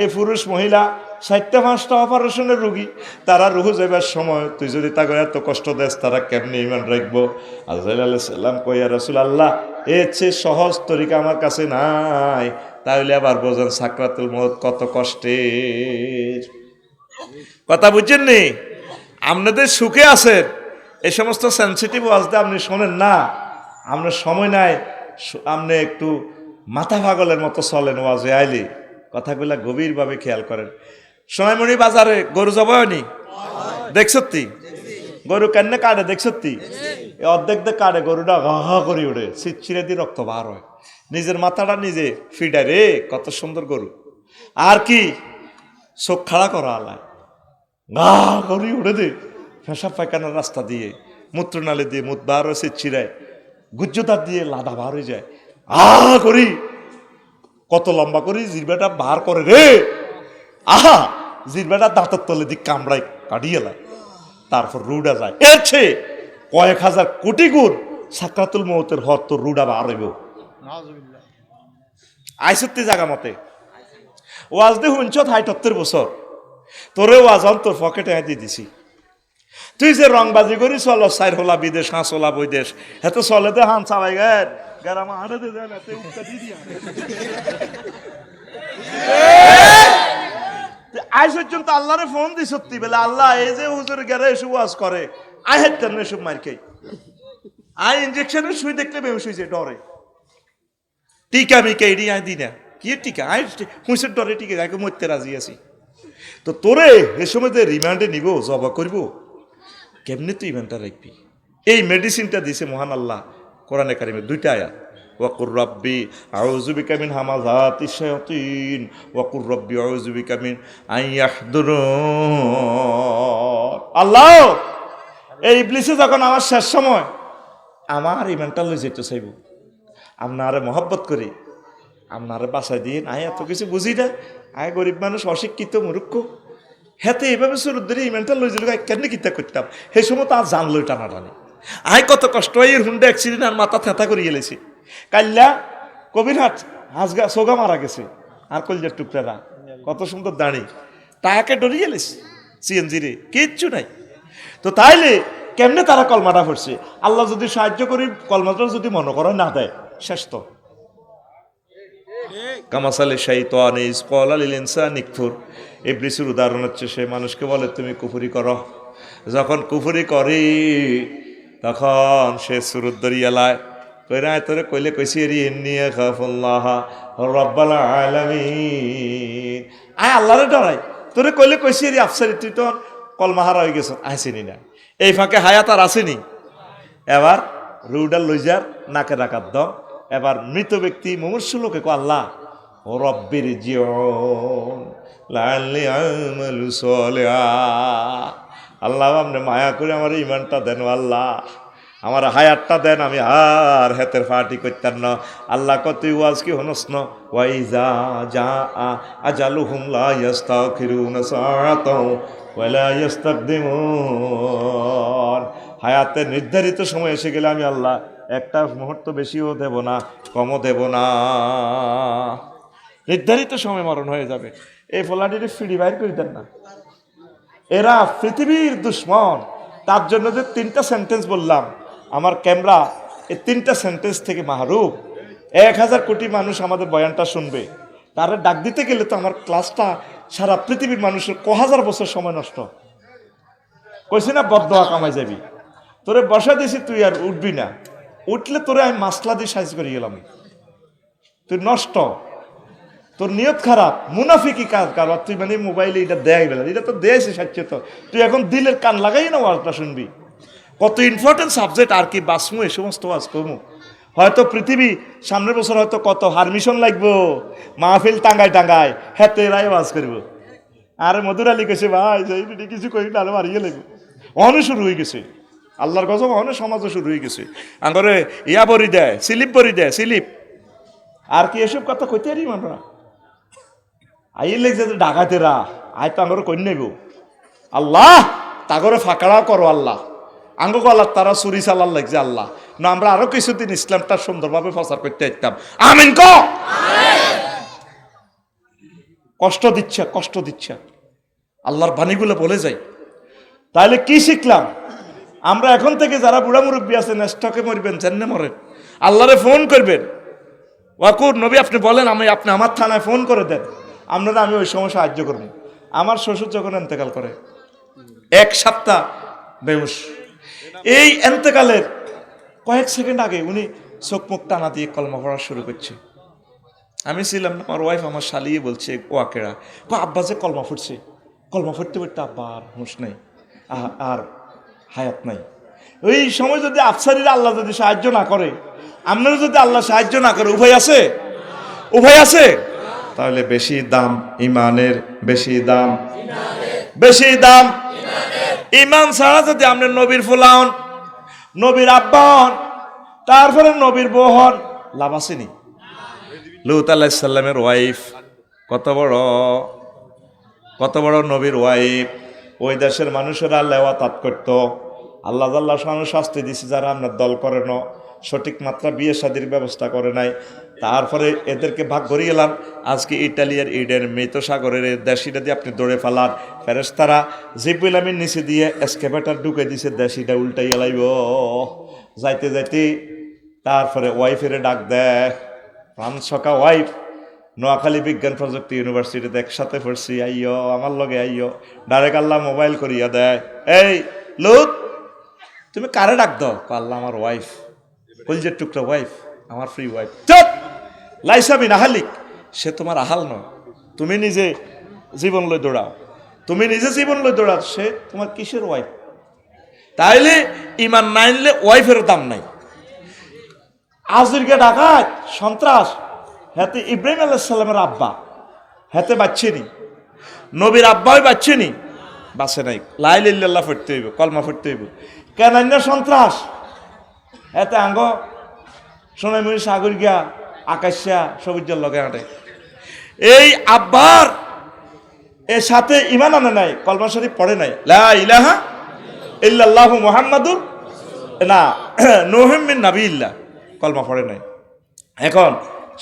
এই পুরুষ মহিলা 4টা-5টা অপারেশনের রুগী, তারা রুহু যাইবার সময় তুই যদি তাকে এত কষ্ট দেস, তারা কেমনি ইমান রাখবো? আজরাইল আলাইহিস সালাম কইয়া রাসূলুল্লাহ এর চেয়ে সহজ তরিকা আমার কাছে নাই, তাহলে আবার বোঝেন সাকরাতুল মওত কত কষ্টের। কথা বুঝছেন নি? আপনাদের সুখে আছেন, এই সমস্ত সেন্সিটিভ ওয়াজটা আপনি শোনেন না, আপনার সময় নাই, আপনি একটু মাথা পাগলের মতো চলেন ওয়াজে আইলি, কথাগুলা গভীরভাবে খেয়াল করেন। সোনাইমণি বাজারে গরু জবায়নি দেখছতি? গরু কেন কাটে দেখছতি? অর্ধেক দিয়ে কাটে, গরুটা ঘা করে উঠে, ছিঁড়ে দিয়ে রক্ত বার হয়, নিজের মাথাটা নিজে ফিডায় রে, কত সুন্দর গরু। আর কি চোখ খাড়া করা আলায়, গা করে উঠে দে, পেশাব পায়খানার রাস্তা দিয়ে, মূত্রনালী দিয়ে মুখ বার হয়েছে, ছিঁড়ায় গুজ্জদার দিয়ে লাদা বার হয়ে যায়, করি কত লম্বা করি জিরবাটা বার করে রে, আহা জিরবাটা দাঁতের তলে দিক কামড়ায় কাটিয়ে লাই, তারপর রুডা যায়। এর চেয়ে কয়েক হাজার কোটি গুণ সাকরাতুল মওতের হর তো রুডা বার হইব। আইসত্তি জাগা মতে ওয়াজ দিয়ে শুনছ ৭৮ বছর, তোরে ওয়াজ তোর পকেটে দিয়ে দিছি, তুই যে রংবাজি করি চল 4 হলা বিদেশ 5 হলা বৈদেশ, এত চলে দে হান চালাই গায় গারামা হাঁটে দে যায় না, তে উঠতে দিয়ে দিয়া আজ পর্যন্ত আল্লাহরে ফোন দি সত্যি বলে, আল্লাহ এই যে হুজুর গেরে এসব ওয়াজ করে, আই হেতেন এসব মার খাই, আই ইনজেকশনের সুই দেখলে বেহুশ হয়ে যায় ডরে, টিকা মিকা এডি আই দি না, কি টিকা আই হুঁসের ডরে টিকা আগে মরতে রাজি আছি। তো তোরে এ সময় যে রিমান্ডে নিব, জবা করব, কেমনে তুই ইমানটা রাখবি? এই মেডিসিনটা দিছে মহান আল্লাহ কোরআনে কারিমে 2টা আয়াত, ওয়াকুর রব্বি আউযু বিকা মিন হামাযাতিশ শায়াতিন ওয়াকুর রব্বি আউযু বিকা মিন আইয়াহদুরুন। আল্লাহ এই ইবলিসে যখন আমার শেষ সময় আমার ইমানটা লই যেতে চাইব, আপনারে মহব্বত করি, আপনারে বাসায় দিন, আয় এত কিছু বুঝি না, আয় গরিব মানুষ, অশিক্ষিত মূর্খ, হেতে এইভাবে শুরু ধরে ইমেন্টাল লই যাই কেন কিতা করতাম, সেই সময় তো আর জানলই টানাটানি, আয় কত কষ্ট হয়, এর হুন্ডা অ্যাক্সিডেন্ট আর মাথা থেঁতা করে গেলেছি, কাল্লা কবিরহাট হাঁসগা সোগা মারা গেছে, আর কলজার টুকরারা কত সুন্দর দাঁড়ি, তাকে ডরিয়ে গেলেছি সিএনজি রে, কিচ্ছু নাই। তো তাইলে কেমনে তারা কলমাটা পড়ছে? আল্লাহ যদি সাহায্য করি, কলমাটা যদি মনে করে না দেয়, শেষ তো। কামাসালে শাইতানি ইয ক্বালা লিল ইনসানি কুফর, ইবলিসের উদাহরণ হচ্ছে সে মানুষকে বলে তুমি কুফরি করো, যখন কুফরি করি তখন সে সুরুদ দরিয়ালায় কইরা তোরে কইলে কইছি এরি ইন্নী আখাফুল্লাহ রাব্বাল আলামিন, আয় আল্লাহরে ডরাই, তোরে কইলে কইছি এরি আফসারি, তুই তো কলমাহারা হয়ে গেছে, আসেনি না। এই ফাঁকে হায়াত আর আসেনি। এবার রুডাল লইজার নাকে রাখার দম। এবার মৃত ব্যক্তি মুমূর্ষু লোকে কো আল্লাহ ও রব্বির জিউন লাআল্লি আমালু সলিহা, আল্লাহ আপনি মায়া করে আমার ইমানটা দেন আল্লাহ, আমার হায়াতটা দেন, আমি আর হেতের ফাটি করতাম না। আল্লাহ কত ওয়াজ কি হনস না, ওয়াইজা যা আজালুহুম লা ইস্তাখিরুনা সাআতাও ওয়া লা ইস্তাকদিমুন। হায়াতের নির্ধারিত সময় এসে গেলে আমি আল্লাহ একটা মুহূর্ত বেশিও দেব না, কমও দেব না। নির্ধারিত সময় মরণ হয়ে যাবে। এই ফোলাটির ফিডি বাইর করে দেন না। এরা পৃথিবীর দুশ্মন। তার জন্য যে 3টা সেন্টেন্স বললাম, আমার ক্যামেরা এই 3টা সেন্টেন্স থেকে মাহরুম। 1000 কোটি মানুষ আমাদের বয়ানটা শুনবে, তারা ডাক দিতে গেলে তো আমার ক্লাসটা সারা পৃথিবীর মানুষের 1000 বছর সময় নষ্ট। কইছি না বদদোয়া কামাই যাবি, তোরে বসা দিয়েছি, তুই আর উঠবি না। উঠলে তোরে আমি মাসলা দিয়ে সাইজ করে গেলাম, তুই নষ্ট, তোর নিয়ত খারাপ, মুনাফিকি কাজ কারবার। তুই মানে মোবাইলে এটা দেয় গেল, এটা তো দেয়ছে সাচ্চে, তো তুই এখন দিলের কান লাগাই না ওয়াজটা শুনবি। কত ইম্পর্টেন্ট সাবজেক্ট, আর কি বাসমু এই সমস্ত ওয়াজ কমু। হয়তো পৃথিবী সামনের বছর হয়তো কত হারমিশন লাগবো, মাহফিল টাঙ্গায় টাঙ্গায় হেতে এরাই ওয়াজ করব। আর মধুর আলী কেছে ভাই যে কিছু করি না, আরো মারিয়ে লাগবে। অনেক শুরু হয়ে গেছে, আল্লাহর গজব অনেক সমাজও শুরু হয়ে গেছে। আঙ্গরে ইয়া বরি দেয়, স্লিপ বরি দেয়, স্লিপ। আর কি এসব কথা কইতে পারি আমরা? আইলে যে ডাকাতেরা আয় তো আঙ্গরে কই নেব, আল্লাহ তাগরে ফাঁকড়া করো আল্লাহ, আঙ্গ আল্লাহ তারা চুরি চালার লাগছে আল্লাহ না, আমরা আরো কিছুদিন ইসলামটা সুন্দরভাবে প্রচার করতে যেতাম। আমিন ক। কষ্ট দিচ্ছে, কষ্ট দিচ্ছে, আল্লাহর বাণীগুলো বলে যাই। তাহলে কি শিখলাম আমরা? এখন থেকে যারা বুড়া মুরব্বী আছেন, স্টকে মরবেন, জেনে মরেন, আল্লাহরে ফোন করবেন। ওয়াকুর নবী আপনি বলেন, আপনি আমার থানায় ফোন করে দেন, আপনারা আমি ওই সময় সাহায্য করব। আমার শ্বশুর যখন এন্তেকাল করে 1 সপ্তাহ বেহুশ, এই এন্তেকালের কয়েক সেকেন্ড আগে উনি চোখ মুখ টানা দিয়ে কলমা পড়া শুরু করছে। আমি ছিলাম না, আমার ওয়াইফ আমার শালিয়ে বলছে ওয়াকেরা আব্বা যে কলমা ফুটছে, কলমা ফুটতে ফুটতে আব্বা আর হুঁশ নেই, আর হায়াত নাই। ওই সময় যদি আফসারিরা আল্লাহ যদি সাহায্য না করে, আপনারা যদি আল্লাহ সাহায্য না করে, উভয় আছে, উভয় আছে। তাহলে বেশি দাম ইমানের, বেশি দাম, বেশি দাম ইমান ছাড়া যদি আপনি নবীর ফুলান, নবীর আব্বা হন, তারপরে নবীর বউ হন, লাভ আসেনি? লূত আলাইহিস সালামের ওয়াইফ কত বড় নবীর ওয়াইফ। ওই দেশের মানুষেরা লেওয়াতাত করতো। আল্লাহ শাস্তি দিছে যারা আপনার দল করে না, সঠিক মাত্রা বিয়ে শাদীর ব্যবস্থা করে নাই। তারপরে এদেরকে ভাগ করে গেলাম। আজকে ইটালিয়ার ইডেন মৃত সাগরের দেশিটা দিয়ে আপনি দৌড়ে ফেলার ফেরেশতারা জিব্রাইল আমিন নিচে দিয়ে এসকেভেটর ঢুকে দিছে, দেশিটা উল্টাইয়া লাইব যাইতে যাইতে। তারপরে ওয়াইফের ডাক দেয়, ফ্রান্সকা ওয়াইফ, নোয়াখালী বিজ্ঞান প্রযুক্তি ইউনিভার্সিটিতে একসাথে পড়ছি, আইয় আমার লগে আইয়। ডাইরেক্ট আল্লাহ মোবাইল করিয়া দেয়, এই লুত তুমি কারে ডাক দাও? আল্লাহ আমার ওয়াইফ, কলজের টুকরা ওয়াইফ, আমার ফ্রি ওয়াইফ। চুপ, লাইসা বিন আহালিক, সে তোমার আহাল নয়, তুমি নিজে জীবন লই দৌড়াও, তুমি নিজে জীবন লই দৌড়াও, সে তোমার কিসের ওয়াইফ? তাইলে ইমান না আনলে ওয়াইফের দাম নাই। আজকে ডাকাত সন্ত্রাস, হাতে ইব্রাহিম আলাইহিস সালামের আব্বা, হাতে বাচ্চেনি, নবীর আব্বাই বাচ্চেনি, বাঁচে নাই। লা ইলাহা ইল্লাল্লাহ পড়তে হইব, কলমা পড়তে হইব। কেন সন্ত্রাস? এতে আঙ্গ সোনাইমুড়ি সাগর গিয়া আকাশিয়া সবুজের লগে হাঁটে। এই আব্বার এর সাথে ইমান আনে নাই, কলমা শরীফ পড়ে নাই, লা ইলাহা ইল্লাল্লাহু মুহাম্মাদুর না নূহুম মিন নাবিয়্যিল্লাহ, কলমা পড়ে নাই। এখন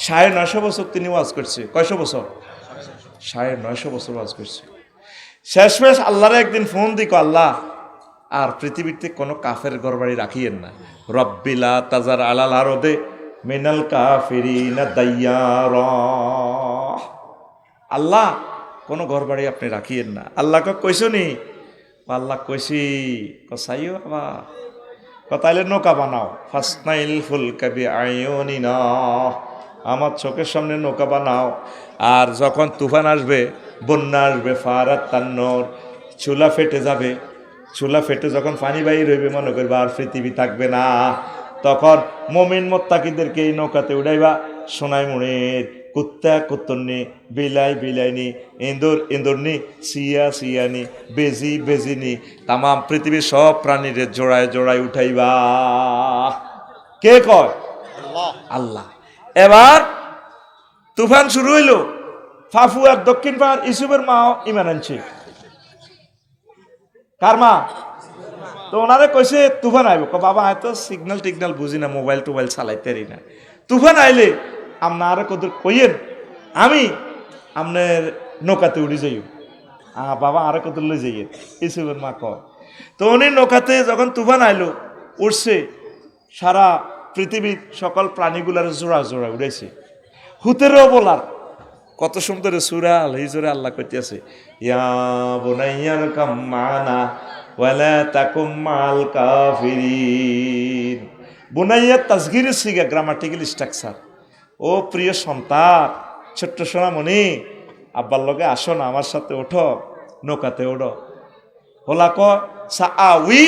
950 বছর তিনি ওয়াজ করছে। কয়শো বছর? 950 বছর ওয়াজ করছে। শেষমেশ আল্লাহরে একদিন ফোন দিক, আল্লাহ আর পৃথিবীতে কোনো কাফের ঘরবাড়ি রাখিয়েন না, রব্বিলা তাজার আলাল আরদে মিনাল কাফিরিনা দাইয়ারা, আল্লাহ কোনো ঘরবাড়ি আপনি রাখিয়েন না। আল্লাহকে কইছো নি? আল্লাহ কইছি, কসাইও বাবা তাইলে নৌকা বানাও, ফাসনাইল ফুলকা বিআইউনিনা, আমার চোখের সামনে নৌকা বানাও, আর যখন তুফান আসবে, বন্যা আসবে, ফারাত তান্নর, চুলা ফেটে যাবে, চুলা ফেটে যখন পানি বাইর হইবে মনে করবা আর পৃথিবী থাকবে না, তখন মুমিন মুত্তাকিদেরকে এই নৌকাতে উড়াইবা। সোনাই মুড়ির কুত্তা কুত্তরনি, বিলাই বিলাইনি, ইন্দুর ইন্দুরনি, সিয়া সিয়ানি, বেজি বেজিনি, তামাম পৃথিবীর সব প্রাণীর জোড়ায় জোড়ায় উঠাইবা। কে কয়? আল্লাহ। এবার তুফান শুরু হইল। ফাফুয়ার দক্ষিণ পাড় ইসুফের মাও ইমান আনছে। কার মা? তো ওনারে কইছে তুফান আইব। বাবা হয়তো সিগন্যাল টিগনাল বুঝি না, মোবাইল টোবাইল চালাইতেরি না। তুফান আইলে আপনার কদর কইয়েন, আমি আপনার নৌকাতে উড়ি যাই। বাবা আরে কদর লই যাইয়ে, ইসুফের মা কয়। তো উনি নৌকাতে যখন তুফান আইলো, উঠছে, সারা পৃথিবীর সকল প্রাণীগুলার জোড়া জোড়া উড়েছে। হুতেরও বলার কত সুন্দর সূরা আল হিজরে আল্লাহ কইতেছে, ইয়া বুনাইয়ার কাম মানা ওয়ালা তাকুম মাল কাফিরিন। বুনাইয়া তাসগীরের সিগা, গ্রামাটিক্যাল স্ট্রাকচার। ও প্রিয় সন্তান, ছোট্ট সোনামণি, আব্বার লগে আসো না, আমার সাথে ওঠো, নৌকাতে ওঠো। হোলা ক সাআউই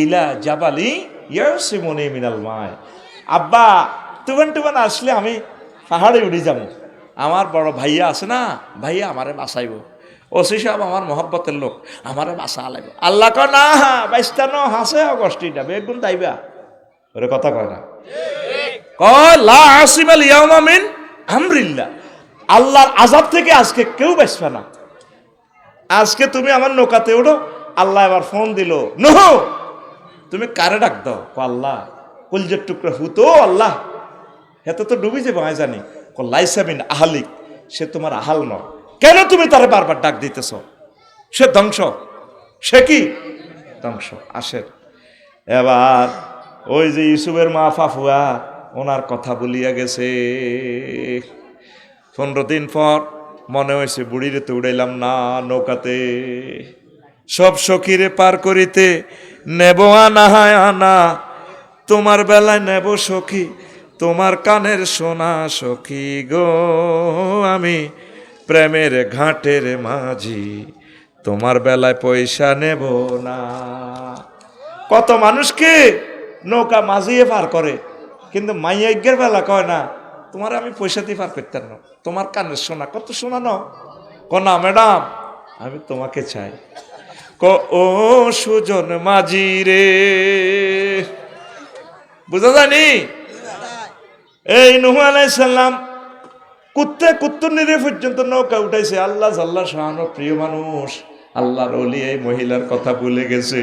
ইলা জাবালি ইয়াসিমুনি মিনাল মায়। আব্বা তুফান টুফান আসলে আমি পাহাড়ে উঠে যাবো, আমার বড় ভাইয়া আছে না, ভাইয়া আমারে বাঁচাইব, ওসি সাহেব আমার মহব্বতের লোক, আমারে বাঁচা লাগব। আল্লাহ কয় না, বাইস্তানো হাসে অগস্টিটা বেগুন দাইবা। ওরে কথা কয় না, কয় লা আসিমাল ইয়াউমা মিন আমরিল্লাহ। আল্লাহর আযাব থেকে আজকে কেউ বাঁচবে না। আজকে তুমি আমার নৌকাতে ওঠো। আল্লাহ এবার ফোন দিল, নুহ তুমি কারে ডাক দাও? আল্লাহ। কলজের টুকরা হুতো আল্লাহ, হেতে তো ডুবি যাবো আমি জানি। লাইসামিন আহালিক, সে তোমার আহাল নয়, কেন তুমি তারে বারবার ডাক দিতেছ? সে ধ্বংস। সে কি ধ্বংস? আসেন এবার ওই যে ইউসুফের মা ফাফুয়া, ওনার কথা বলিয়া গেছে। 15 দিন পর মনে হয়েছে বুড়িরে তো উড়াইলাম না নৌকাতে, সব সখীরে পার করিতে নেব আনা হায় আনা, তোমার বেলায় নেব সখী তোমার কানের সোনা সখী গো, আমি প্রেমের ঘাটের মাঝি তোমার বেলায় পয়সা নেব না। কত মানুষকে নৌকা মাঝিয়ে পার করে, কিন্তু মাইয়াজ্ঞের বেলা কয় না, তোমার আমি পয়সা দিয়ে পার করতাম না, তোমার কানের সোনা। কত সোনা ন না ম্যাডাম, আমি তোমাকে চাই। ও সুজন মাঝি রে, বুঝা জানি। এই নূহ আলাইহিস সালাম কুত্তে কুত্তুরনিরে পর্যন্ত নৌকা উঠাইছে। আল্লাহ জাল্লা শাহানো প্রিয় মানুষ, আল্লাহর ওলি এই মহিলার কথা ভুলে গেছে।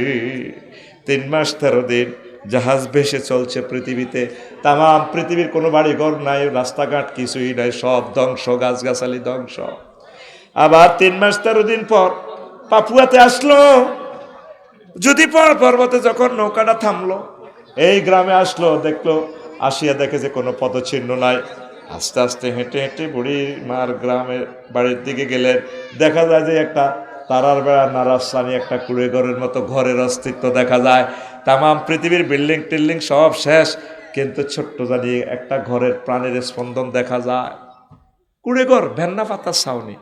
3 মাস 13 দিন জাহাজ ভেসে চলছে পৃথিবীতে। তামাম পৃথিবীর কোনো বাড়ি ঘর নাই, রাস্তাঘাট কিছুই নাই, সব ধ্বংস, গাছগাছালি ধ্বংস। আবার 3 মাস 13 দিন পর পাপুয়াতে আসলো। যদি পর্বতে যখন নৌকাটা থামলো, এই গ্রামে আসলো, দেখলো, আসিয়া দেখে যে কোনো পদচিহ্ন নাই। আস্তে আস্তে হেঁটে হেঁটে বুড়ি মার গ্রামের বাড়ির দিকে গেলেন। দেখা যায় যে একটা তারার বেড়া নারাস্তানি একটা কুড়ে ঘরের মতো ঘরের অস্তিত্ব দেখা যায়। তামাম পৃথিবীর বিল্ডিং টিল্ডিং সব শেষ, কিন্তু ছোট্ট জানি একটা ঘরের প্রাণের স্পন্দন দেখা যায়। কুড়ে ঘর, ভেন্না পাতার ছাউনি।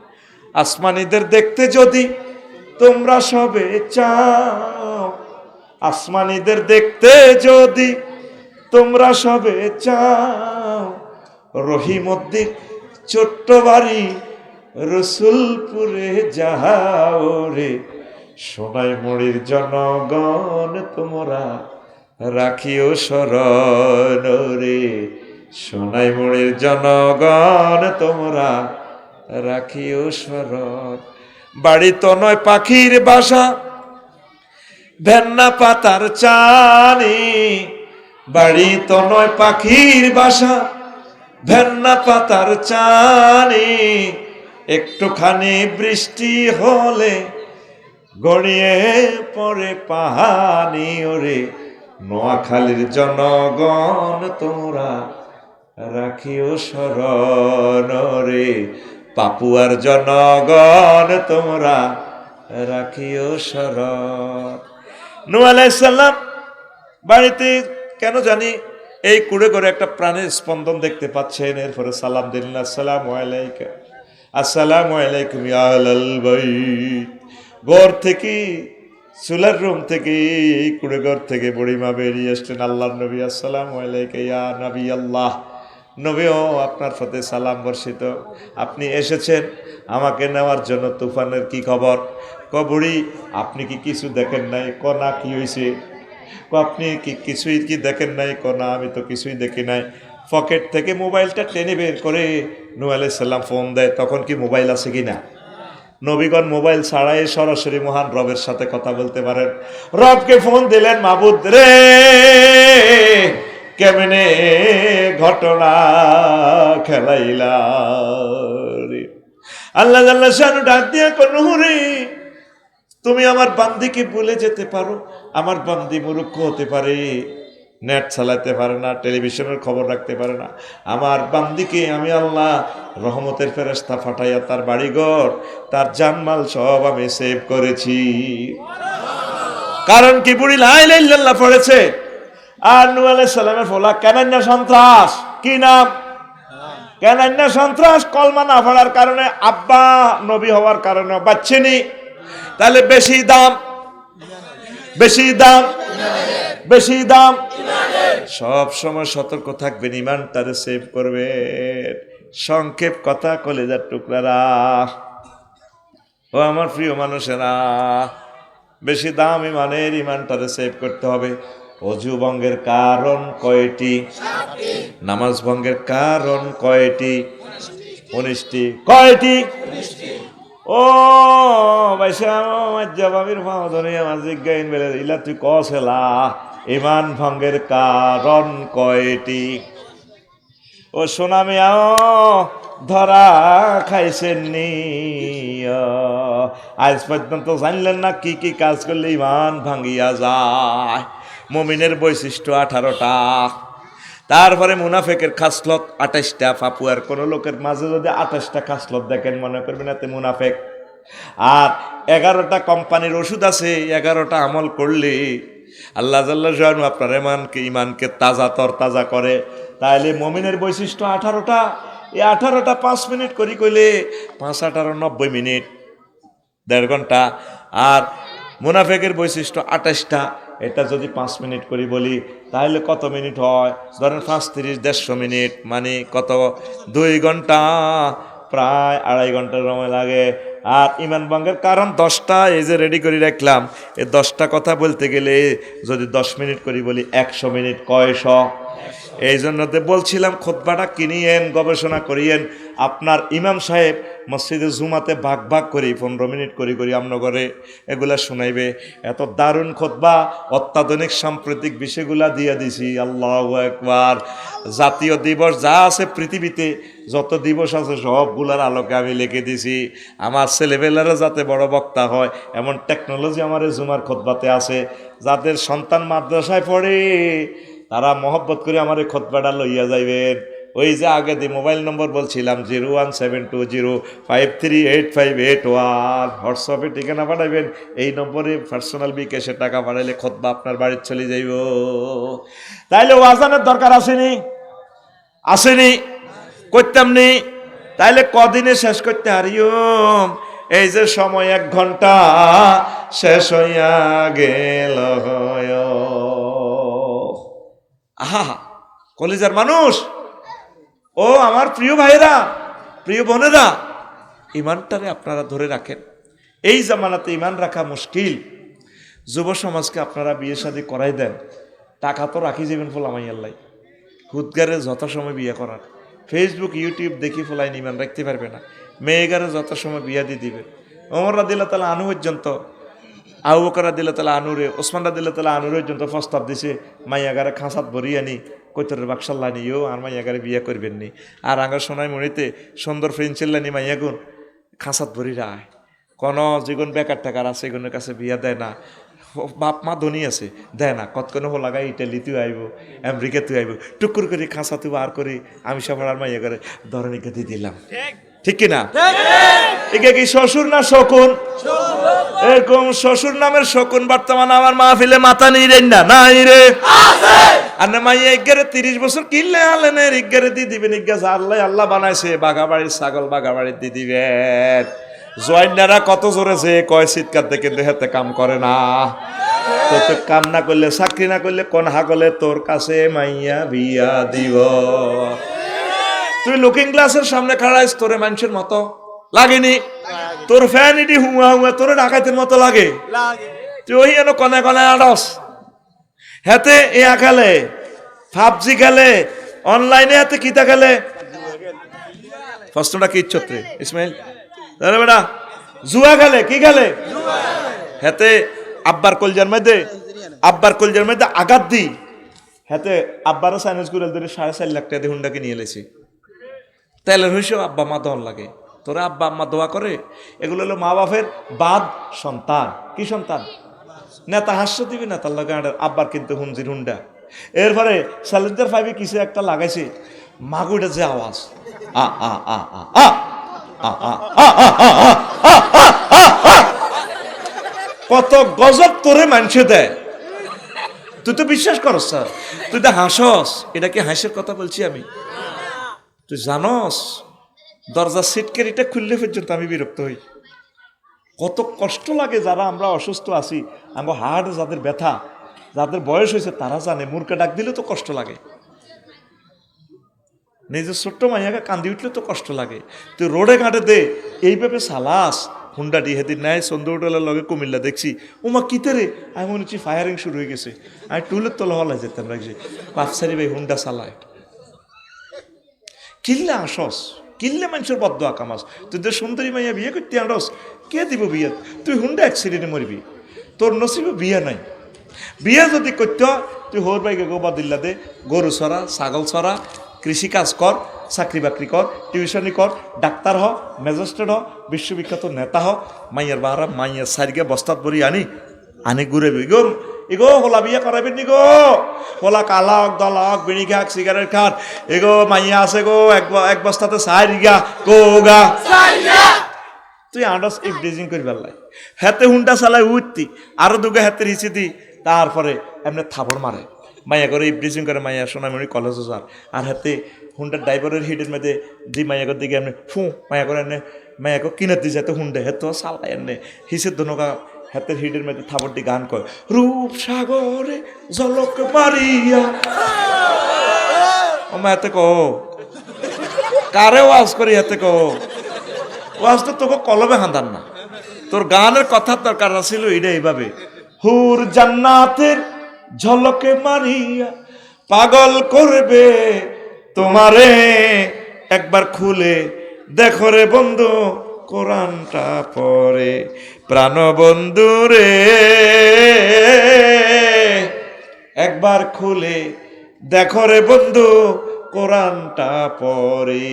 আসমানিদের দেখতে যদি তোমরা সবে চাও, আসমানিদের দেখতে যদি তোমরা সবে চাও, রহিমদ্দির ছোট্ট বাড়ি রসুলপুরে যাও রে, সোনাই মুড়ির জনগণ তোমরা রাখিও শরণ রে, সোনাই মুড়ির জনগণ তোমরা রাখিও শরণ। বাড়ি তো নয় পাখির বাসা, ভেন্না পাতার চানি, বাড়ি তো নয় পাখির বাসা, ভেন্না পাতার চানি, একটুখানি বৃষ্টি হলে গড়িয়ে পড়ে পাহানি ওরে, নোয়াখালীর জনগণ তোমরা রাখিও শরণ রে, পাপুয়ার জনগণ তোমরা রাখিও শরণ। নূহ আলাইহিস সালাম বাড়িতে কেন জানি এই কুড়ে করে একটা প্রাণের স্পন্দন দেখতে পাচ্ছেন। এরপরে সালাম দিলেন, আসসালামু আলাইকা, আসসালামু আলাইকুম ইয়া আহলাল বাইত। ঘর থেকে চুলার রুম থেকে কুড়ে ঘর থেকে বুড়িমা বেরিয়ে আসলেন। আল্লাহর নবী আসসালামু আলাইকা ইয়া নবী আল্লাহ, নবীও আপনার প্রতি সালাম বর্ষিত, আপনি এসেছেন আমাকে নেওয়ার জন্য, তুফানের কি খবর? বুড়ি আপনি কি কিছু দেখেন নাই? না কি হয়েছে? আপনি কি কিছুই কি দেখেন নাই? না আমি তো কিছুই দেখি নাই। পকেট থেকে মোবাইলটা টেনে বের করে নূহ আলাইহিস সালাম ফোন দেয়। তখন কি মোবাইল আছে কি না? নবীগণ মোবাইল ছাড়াই সরাসরি মহান রবের সাথে কথা বলতে পারেন। রবকে ফোন দিলেন, মাবুদ রে কেমনে ঘটনা খেলাইলা রে। আল্লাহ আল্লাহ শানু ডাক দিয়া কোন রে, তুমি আমার বান্দিকে ভুলে যেতে পারো, আমার বান্দি মূর্খ হতে পারে, নেট চালাতে পারে না, টেলিভিশনের খবর রাখতে পারে না, আমার বান্দিকে আমি আল্লাহ রহমতের ফেরেশতা ফাটাইয়া তার বাড়িঘর তার জানমাল সব আমি সেভ করেছি। কারণ কি? বুড়ি লা ইলাহা ইল্লাল্লাহ পড়েছে। আর নূহ আলাইহিস সালামের ফলা কেনান্না সন্ত্রাস, কি নাম? কেনান্না সন্ত্রাস। কলমা না পড়ার কারণে, আব্বা নবী হওয়ার কারণে বাচ্চেনি। তাহলে বেশি দাম, বেশি দাম, বেশি দাম। সব সময় সতর্ক থাকবেন, ইমানটারে সেভ করবেন। সংক্ষেপ কথা, কলেজার টুকরারা, ও আমার প্রিয় মানুষেরা, বেশি দাম ইমানের, ইমানটারে সেভ করতে হবে। অজু ভঙ্গের কারণ কয়টি? নামাজ ভঙ্গের কারণ কয়টি? 19টি। কয়টি? ও ভাইসা জবাবির ফাওদনে আমার জিজ্ঞাইন বেলে ইলা তুই কসেলা ইমান ভঙ্গের কারণ কয়টি? ও সোনা মিয়াও ধরা খাইছেন নি? আজ পর্যন্ত জানলেন না কি কি কাজ করলে ইমান ভাঙ্গিয়া যায়? মুমিনের বৈশিষ্ট্য 18টা। তারপরে মুনাফেকের খাসলত 28টা। ফাপুয়ার কোন লোকের মাঝে যদি 28টা খাসলত দেখেন, মনে করবেন এতে মুনাফেক। আর 11টা কোম্পানির ওষুধ আছে, 11টা আমল করলে আল্লাহ জাল্লাহু শাআনু আপনার ইমানকে তাজা তরতাজা করে। তাইলে মুমিনের বৈশিষ্ট্য 18টা। এই 18টা 5 মিনিট করি কইলে 5 18 90 মিনিট, 1.5 ঘন্টা। আর মুনাফেকের বৈশিষ্ট্য 28টা। এটা যদি 5 মিনিট করি বলি তাহলে কত মিনিট হয়? ধরেন 5 30 150 মিনিট, মানে কত? 2 ঘন্টা, প্রায় 2.5 ঘন্টার সময় লাগে। আর ইমান ভঙ্গের কারণ 10টা, এই যে রেডি করে রাখলাম। এই 10টা কথা বলতে গেলে যদি 10 মিনিট করি বলি 100 মিনিট। কয়শো? এই জন্য বলছিলাম খুতবাটা কিনিয়েন, গবেষণা করিয়েন। আপনার ইমাম সাহেব মসজিদে জুমাতে ভাগ ভাগ করি 15 মিনিট করি আমরা করে এগুলা শোনাইবে। এত দারুণ খুতবা, অত্যাধুনিক সাম্প্রতিক বিষয়গুলা দিয়ে দিছি। আল্লাহু আকবার। জাতীয় দিবস যা আছে পৃথিবীতে, যত দিবস আছে সবগুলার আলোকে আমি লিখে দিছি। আমার ছেলেবেলারা যাতে বড় বক্তা হয় এমন টেকনোলজি আমার জুমার খুতবাতে আছে। যাদের সন্তান মাদ্রাসায় পড়ে তারা মহব্বত করে আমার এই খুতবাটা লইয়া যাইবেন। ওই যে আগে দি মোবাইল নম্বর বলছিলাম 01720538581, হোয়াটসঅ্যাপে ঠিকানা পাঠাইবেন। এই নম্বরে পার্সোনাল বিকাশে টাকা পাঠাইলে খুতবা আপনার বাড়িতে চলে যাইব। তাইলে ওয়াজানের দরকার আসেনি? আসেনি? করতাম নি? তাইলে কদিনে শেষ করতে হারিয়ম? এই যে সময় 1 ঘন্টা শেষ হইয়া গেল। আহা কলিজার মানুষ, ও আমার প্রিয় ভাইরা, প্রিয় বোনেরা, ইমানটারে আপনারা ধরে রাখেন। এই জামানাতে ইমান রাখা মুশকিল। যুব সমাজকে আপনারা বিয়ে শাদী করাই দেন, টাকা তো রাখি যাবেন ফোলামাই আল্লাহ, হুদগারে যত সময় বিয়ে করার, ফেসবুক ইউটিউব দেখি ফোলাই ইমান রাখতে পারবে না। মেয়েগারে যত সময় বিয়া দিয়ে দিবেন। ওমর রাদিয়াল্লাহু তাআলা আনহু পর্যন্ত, আবু বকর রাদিয়াল্লাহু তাআলা আনুরে, ওসমান রাদিয়াল্লাহু তাআলা আনুরে পর্যন্ত প্রস্তাব দিছে মাইয়াগারে খাঁচাত ভরিয়ে আনি কৈতরের বাক্সাল্লা নিও আর মাইয়াগারে বিয়া করবেন নি। আর আঙ্গার সোনাই মরিতে সুন্দর ফ্রেন্সেল্লানি মাইয়াগুন খাঁচাত ভরি রায়। কোনো যেগুন বেকার টাকার আছে এগুনের কাছে বিয়া দেয় না। বাপ মা ধনী আছে, দেয় না। কতক্ষণ হো লাগাই ইটালিতেও আইব, আমেরিকাতেও আইব, টুকুর করে খাঁচাতেও আর করে আমি সবার আর মাইয়াগারে ধরনীকে দিয়ে দিলাম। ঠিক কিনা? একে কি শ্বশুর না শকুন? এরকম শ্বশুর নামের শকুন বর্তমানে আমার মাহফিলে মাথা নিয়ে না নাই রে। আর না মাইয়া 30 বছর কিনলে আলেন ইজ্ঞারে দিয়ে দিবেন। ইজ্ঞা আল্লাহ আল্লাহ বানাইছে, বাঘা বাড়ির ছাগল বাঘা বাড়ির দিয়ে দিবেন। জয়েন্টারা কত জোরে যে কয় চিৎকার দেখে কিন্তু হাতে কাম করে না। তো তুই কাম না করলে, চাকরি না করলে কোন হাগলে তোর কাছে মাইয়া বিয়া দিব। তুই লুকিং গ্লাসের সামনে খাড়াইস, তোরে মানুষের মতো লাগেনি? তোর ফ্যান ইডি হুয়া হুয়া তোরে ডাকাতের মতো লাগে? তুই ওই এনো কনে কনে আড়স। হাতে ইয়া খেলে, পাবজি খেলে, অনলাইনে হাতে কিতা খেলে। প্রশ্নটা কি ইচ্ছত্রে ইসমাইল? দাঁড়া বেটা, জুয়া খেলে, কি খেলে? হাতে আব্বার কলজার মধ্যে আঘাত দি, হাতে আব্বারও সাইনেস গুড়াল ধরে 4.5 লাখ টাকা দিয়ে হুন্ডাকে নিয়ে এলেছি। তেলের হইসেও আব্বা মা দল লাগে, তোরা আব্বা আম্মা দোয়া করে। এগুলো হলো মা বাপের বাদ সন্তান। কি সন্তান? নেতা হাস্য দিবি না তার লাগে আব্বার কিন্তু হুঞ্জির হুন্ডা। এরপরে স্যালেন্ডার 5 কিছু একটা লাগাইছে, মাগুটা যে আওয়াজ, আ আ আ আ আ কত গজব তোরে মানুষে দেয়, তুই তো বিশ্বাস করস স্যার, তুই তো হাসস। এটা কি হাসির কথা বলছি আমি? তুই জানস দরজার সিটকেরিটা খুললে পর্যন্ত আমি বিরক্ত হই। কত কষ্ট লাগে যারা আমরা অসুস্থ আছি, আমার হার্ট যাদের ব্যথা, যাদের বয়স হয়েছে তারা জানে, মুরকে ডাক দিলে তো কষ্ট লাগে, নিজের ছোট্ট মাইয়াকে কান্দি উঠলে তো কষ্ট লাগে। তুই রোডে ঘাটে দে এইভাবে সালাস হুন্ডা ডি হেদিন নাই সন্ধ্যা হোটেলের লগে কুমিল্লা দেখছি, ওমা কিতে রে, আমি মনে হচ্ছি ফায়ারিং শুরু হয়ে গেছে। আমি টুলের তলা হলাই যেতাম লাগছে, পাফসারি ভাই হুন্ডা চালায়। কিনলে আসস, কিনলে মানুষের বদ্ধ আকামাস। তুই তো সুন্দরী মাইয়া বিয়ে করতে আনস, কে দিব বিয়ে? তুই হুন্ডা অ্যাক্সিডেন্টে মরবি, তোর নসিবে বিয়ে নাই। বিয়ে যদি করতে হয় তুই হোর বাইকে গোবা দিল্লা দে, গরু ছড়া, ছাগল ছড়া, কৃষি কাজ কর, চাকরি বাকরি কর, টিউশনি কর, ডাক্তার হ, ম্যাজিস্ট্রেট হ, বিশ্ববিখ্যাত নেতা হ। মাইয়ার বাহারা মাইয়ার সারিকে বস্তাত বরি আনি ঘুরে গো এগো হোলা বিয়ে করাবেন নি গো, হোলা কালা হক দলা হক বিড়ি খাক সিগারেট খান, এগো মাইয়া আছে গো এক বস্তাতে সারিগা গো গা। তুই আন্ডাস এই ব্রিজিং করি পারলাই, হাতে হুন্ডা চালাই উঠতি, আরো দুগে হাতের হিচি দি, তারপরে এমনি থাবড় মারে। মাইয়া করে ব্রিজিং করে, মাইয়া সোনামণি কলেজে যার, আর হাতে হুন্ডার ড্রাইভারের হিডের মধ্যে দি মাইয়াকর দিকে এমনি ফু মাইয়া করে এনে মাইয়াকে কিনে দিয়ে যেত হুন্ডে, হেতো চালাই এনে হিসের দনকা হাতের হিডের মধ্যে থাবড়টি গান কয়, রূপ সাগরে জলক মারিয়া। ও মা হাতে কো কারে ওয়াজ করি, হাতে কো ওয়াজ তো তোকে কলমে হাঁদান না, তোর গানের কথার দরকার ছিল এটা এইভাবে, হুর জান্নাতের ঝলকে মারিয়া পাগল করবে তোমারে, একবার খুলে দেখো রে বন্ধু কোরআনটা পড়ে, প্রাণ বন্ধু রে একবার খুলে দেখো রে বন্ধু কোরআনটা পড়ে।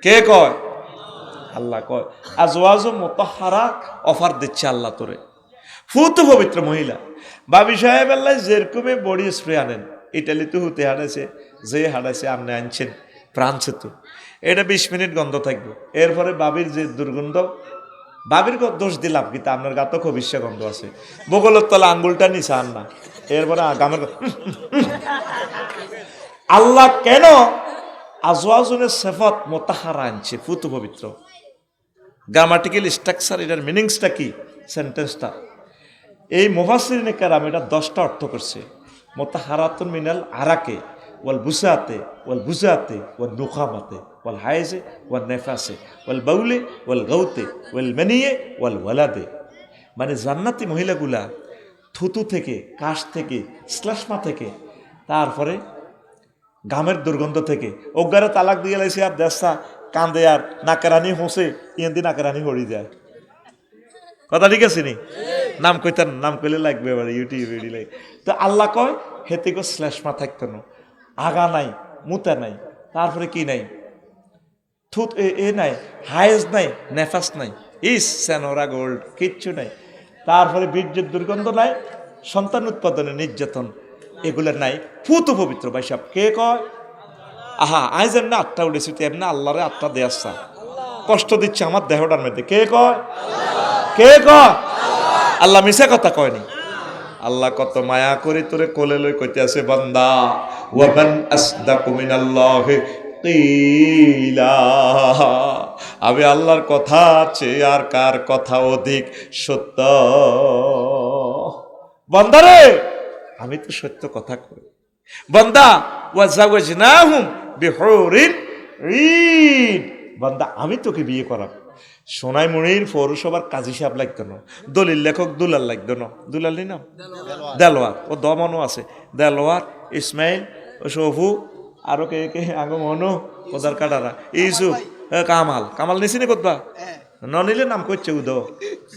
কে কয়? আল্লাহ কয়। আজওয়াজ মুতাহহারা অফার দিচ্ছে আল্লাহ তোরে, ফুত পবিত্র মহিলা। বাবি সাহেব আল্লাহ যেরকমে বডি স্প্রে আনেন, ইটালিতে হতে হারাইছে, যে হারাইছে আপনি আনছেন প্রাণ সেতু, এটা 20 মিনিট গন্ধ থাকবে। এরপরে বাবির যে দুর্গন্ধ, বাবির দোষ দিলাম কিন্তু আপনার গা তো খুব গন্ধ আছে, বগলের তলা আঙ্গুলটা নিচে আন না, এরপরে আগামের আল্লাহ কেন আজওয়াজুনের সিফাত মুতাহহারা আনছে, ফুত পবিত্র। গ্রামাটিক্যাল স্ট্রাকচার, এটার মিনিংসটা কি? সেন্টেন্সটা এই মুফাসসিরিনে কেরাম এটা 10টা অর্থ করছে। মুতাহহারাতুন মিনাল আরাকে ওয়াল বুসাতে ওয়াল বুজাতে ওয়াল নুখামাতে ওয়াল হাইজে ওয়াল নেফাসে ওয়াল বাউলে ওয়াল গাউতে ওয়াল মানিয়ে ওয়াল ওয়ালাদে, মানে জান্নাতি মহিলাগুলা থুতু থেকে, কাশ থেকে, শ্লেষ্মা থেকে, তারপরে গামের দুর্গন্ধ থেকে, অজ্ঞারে তালাক দিয়ে লাইছে আর দেশা কান্দে আর নাকেরানি হোসে ইয়েন্দি নাকেরানি হরি যায়। কথা ঠিক আছে নি? নাম কইতেন, নাম কইলে লাগবে এবার ইউটিউবে লাগে। তো আল্লাহ কয় হেতে গো শ্লেষ্মা থাকতো না, আগা নাই, মুতা নাই, তারপরে কি নাই, থুত এ নাই, হায়েজ নাই, নেফাস নাই, ইস সেনোরা গোল্ড কিচ্ছু নাই, তারপরে বীর্যের দুর্গন্ধ নাই, সন্তান উৎপাদনে নির্যাতন এগুলো নাই, ফুত পবিত্র। ভাই সাহেব কে কয়? আহা আজ এমনি 8টা উঠেছি, এমনি আল্লাহরে 8টা দেয়াচ্ছা, কষ্ট দিচ্ছে আমার দেহটার মধ্যে। কে কয়? কে কয়? আল্লাহ মিশা কথা কয়নি। আল্লাহ কত মায়া করে তোরে কোলে লই কইতে আছে, বান্দা ওয়া মান আসদাকু মিনাল্লাহি কিলা। আমি আল্লাহর কথা আছে আর কার কথা অধিক সত্য? বান্দারে আমি তো সত্য কথা কই। বান্দা ওয়াজাওয়াজনাহুম বিহুরিন ঈন, বান্দা আমি তোকে বিয়ে করাবো। সোনাইমুড়ির পৌরসভার কাজী সাহেব লাগতো না, দলিল লেখক দুলাল লাগতো না। দুলাল নাম দেলোয়ার, ও দমনও আছে। দেলোয়ার, ইসমাইল, ও সফু, আরো কে কে আগে মনু, কোদার কাটারা, ইউসুফ, কামাল। কামাল নিছি নি কোথবা নিলে নাম করছে উদ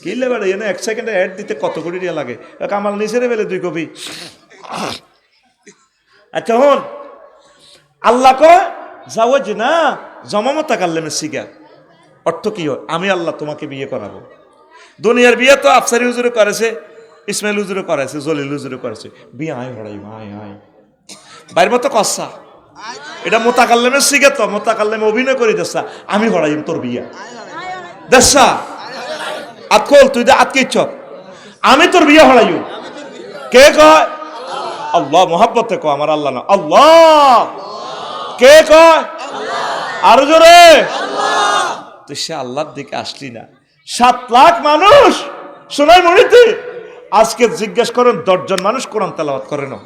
কিনলে বেড়ে এনে 1 সেকেন্ডে অ্যাড দিতে কত কোটি টাকা লাগে। কামাল নিচে রে বেলে 2 কপি। আচ্ছা হন, আল্লাহ কয় যাওয়াজ না জমামতা কাল্লেমে সিগা। অর্থ কি হয়? আমি আল্লাহ তোমাকে বিয়ে করাবো। দুনিয়ার বিয়ে তো আফসারি হুজুরে করেছে, ইসমাইল হুজুরে করেছে, জলিল হুজুরে করেছে। বিয়ে আয় হড়াই আয় আয় বাইর মতো কসা। এটা মোতাকাল্লেমের সিগা, তো মোতাকাল্লেমে অভিনয় করে দেসা আমি হড়াইম তোর বিয়া দেসা আতকল তুই দে আতকে ইচ্ছ আমি তোর বিয়ে হড়াইম। কে কয়? আল্লাহ। মোহাব্বতে কয় আমার আল্লাহ না, আল্লাহ। কে কয়? আরো জোরে। তো সে আল্লাহর দিকে আসলি না। 7 লাখ মানুষ সোনাইমুড়িতে আজকে জিজ্ঞেস করেন 10 জন মানুষ কোরআন তেলাওয়াত করে না।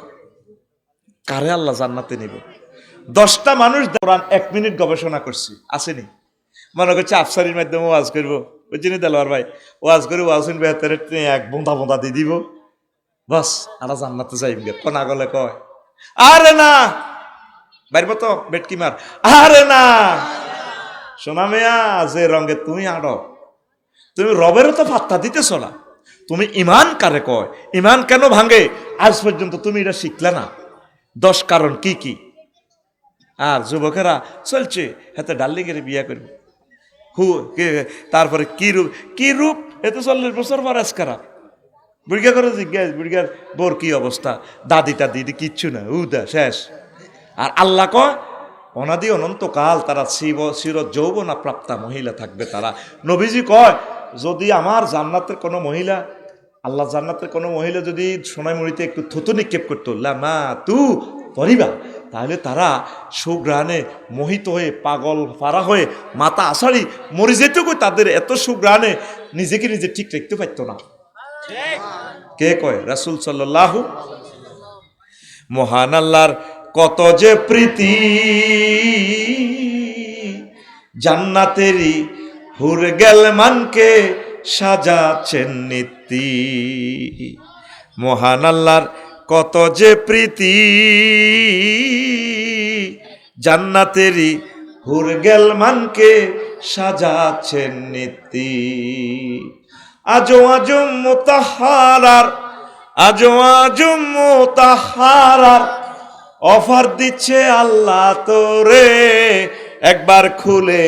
কারে আল্লাহ জান্নাতে নিবে? 10টা মানুষ কোরআন 1 মিনিট গবেষণা করছি আসেনি। মনে করছে আফসারির মাধ্যমে ওয়াজ করবো, বুঝছিনি দেলোয়ার ভাই, ওয়াজ করে ওয়াজিন বেহতারে 1 বোঁদা বোঁদা দিয়ে দিব, বাস আরা জান্নাতে যাইব গে। কোন আগলে কয় আরে না বাইর মতো বেটকি মার, আরে না সোনা মেয়া যে রঙে তুমি আড়ো, তুমি রবেরও তো পাত্তা দিতেছ না। তুমি ইমান কারে কয়, ইমান কেন ভাঙে আজ পর্যন্ত তুমি এটা শিখলে না। 10 কারণ কি কি? আর যুবকেরা চলছে হাতে ডার্লিংয়ের বিয়া করবে, তারপরে কি রূপ, কি রূপ, এত 40 বছর পর আজকারা বুড়িগা করে জিজ্ঞাস, বুড়িগার বোর কি অবস্থা, দাদিটা দিদি কিচ্ছু না, উদা শেষ। আর আল্লাহ কয় অনাদি অনন্তকাল তারা চির যৌবনা প্রাপ্তা মহিলা থাকবে তারা। নবীজি কয় যদি আমার জান্নাতের কোনো মহিলা, আল্লাহ জান্নাতের কোনো মহিলা যদি সোনাইমুড়িতে একটু থুতু নিক্ষেপ করতো লামা তু পরিবা, তাহলে তারা সুগ্রানে মোহিত হয়ে পাগল পারা হয়ে মাথা আষাঢ়ি মরে যেত। তাদের এত সুগ্রানে নিজেকে নিজে ঠিক রাখতে পারতো না। কে কয়? রাসূল সাল্লাল্লাহু। মহান আল্লাহর কত যে প্রীতি, জান্নাতেরই হুর গেল মানকে সাজাচ্ছেন নীতি। মহান আল্লাহর কত যে প্রীতি, জান্নাতেরই হুর গেল মানকে সাজাচ্ছেন নীতি। আজো আজম মুতাহারার, আজো আজম মুতাহারার অফার দিচ্ছে আল্লাহ তোরে, একবার খুলে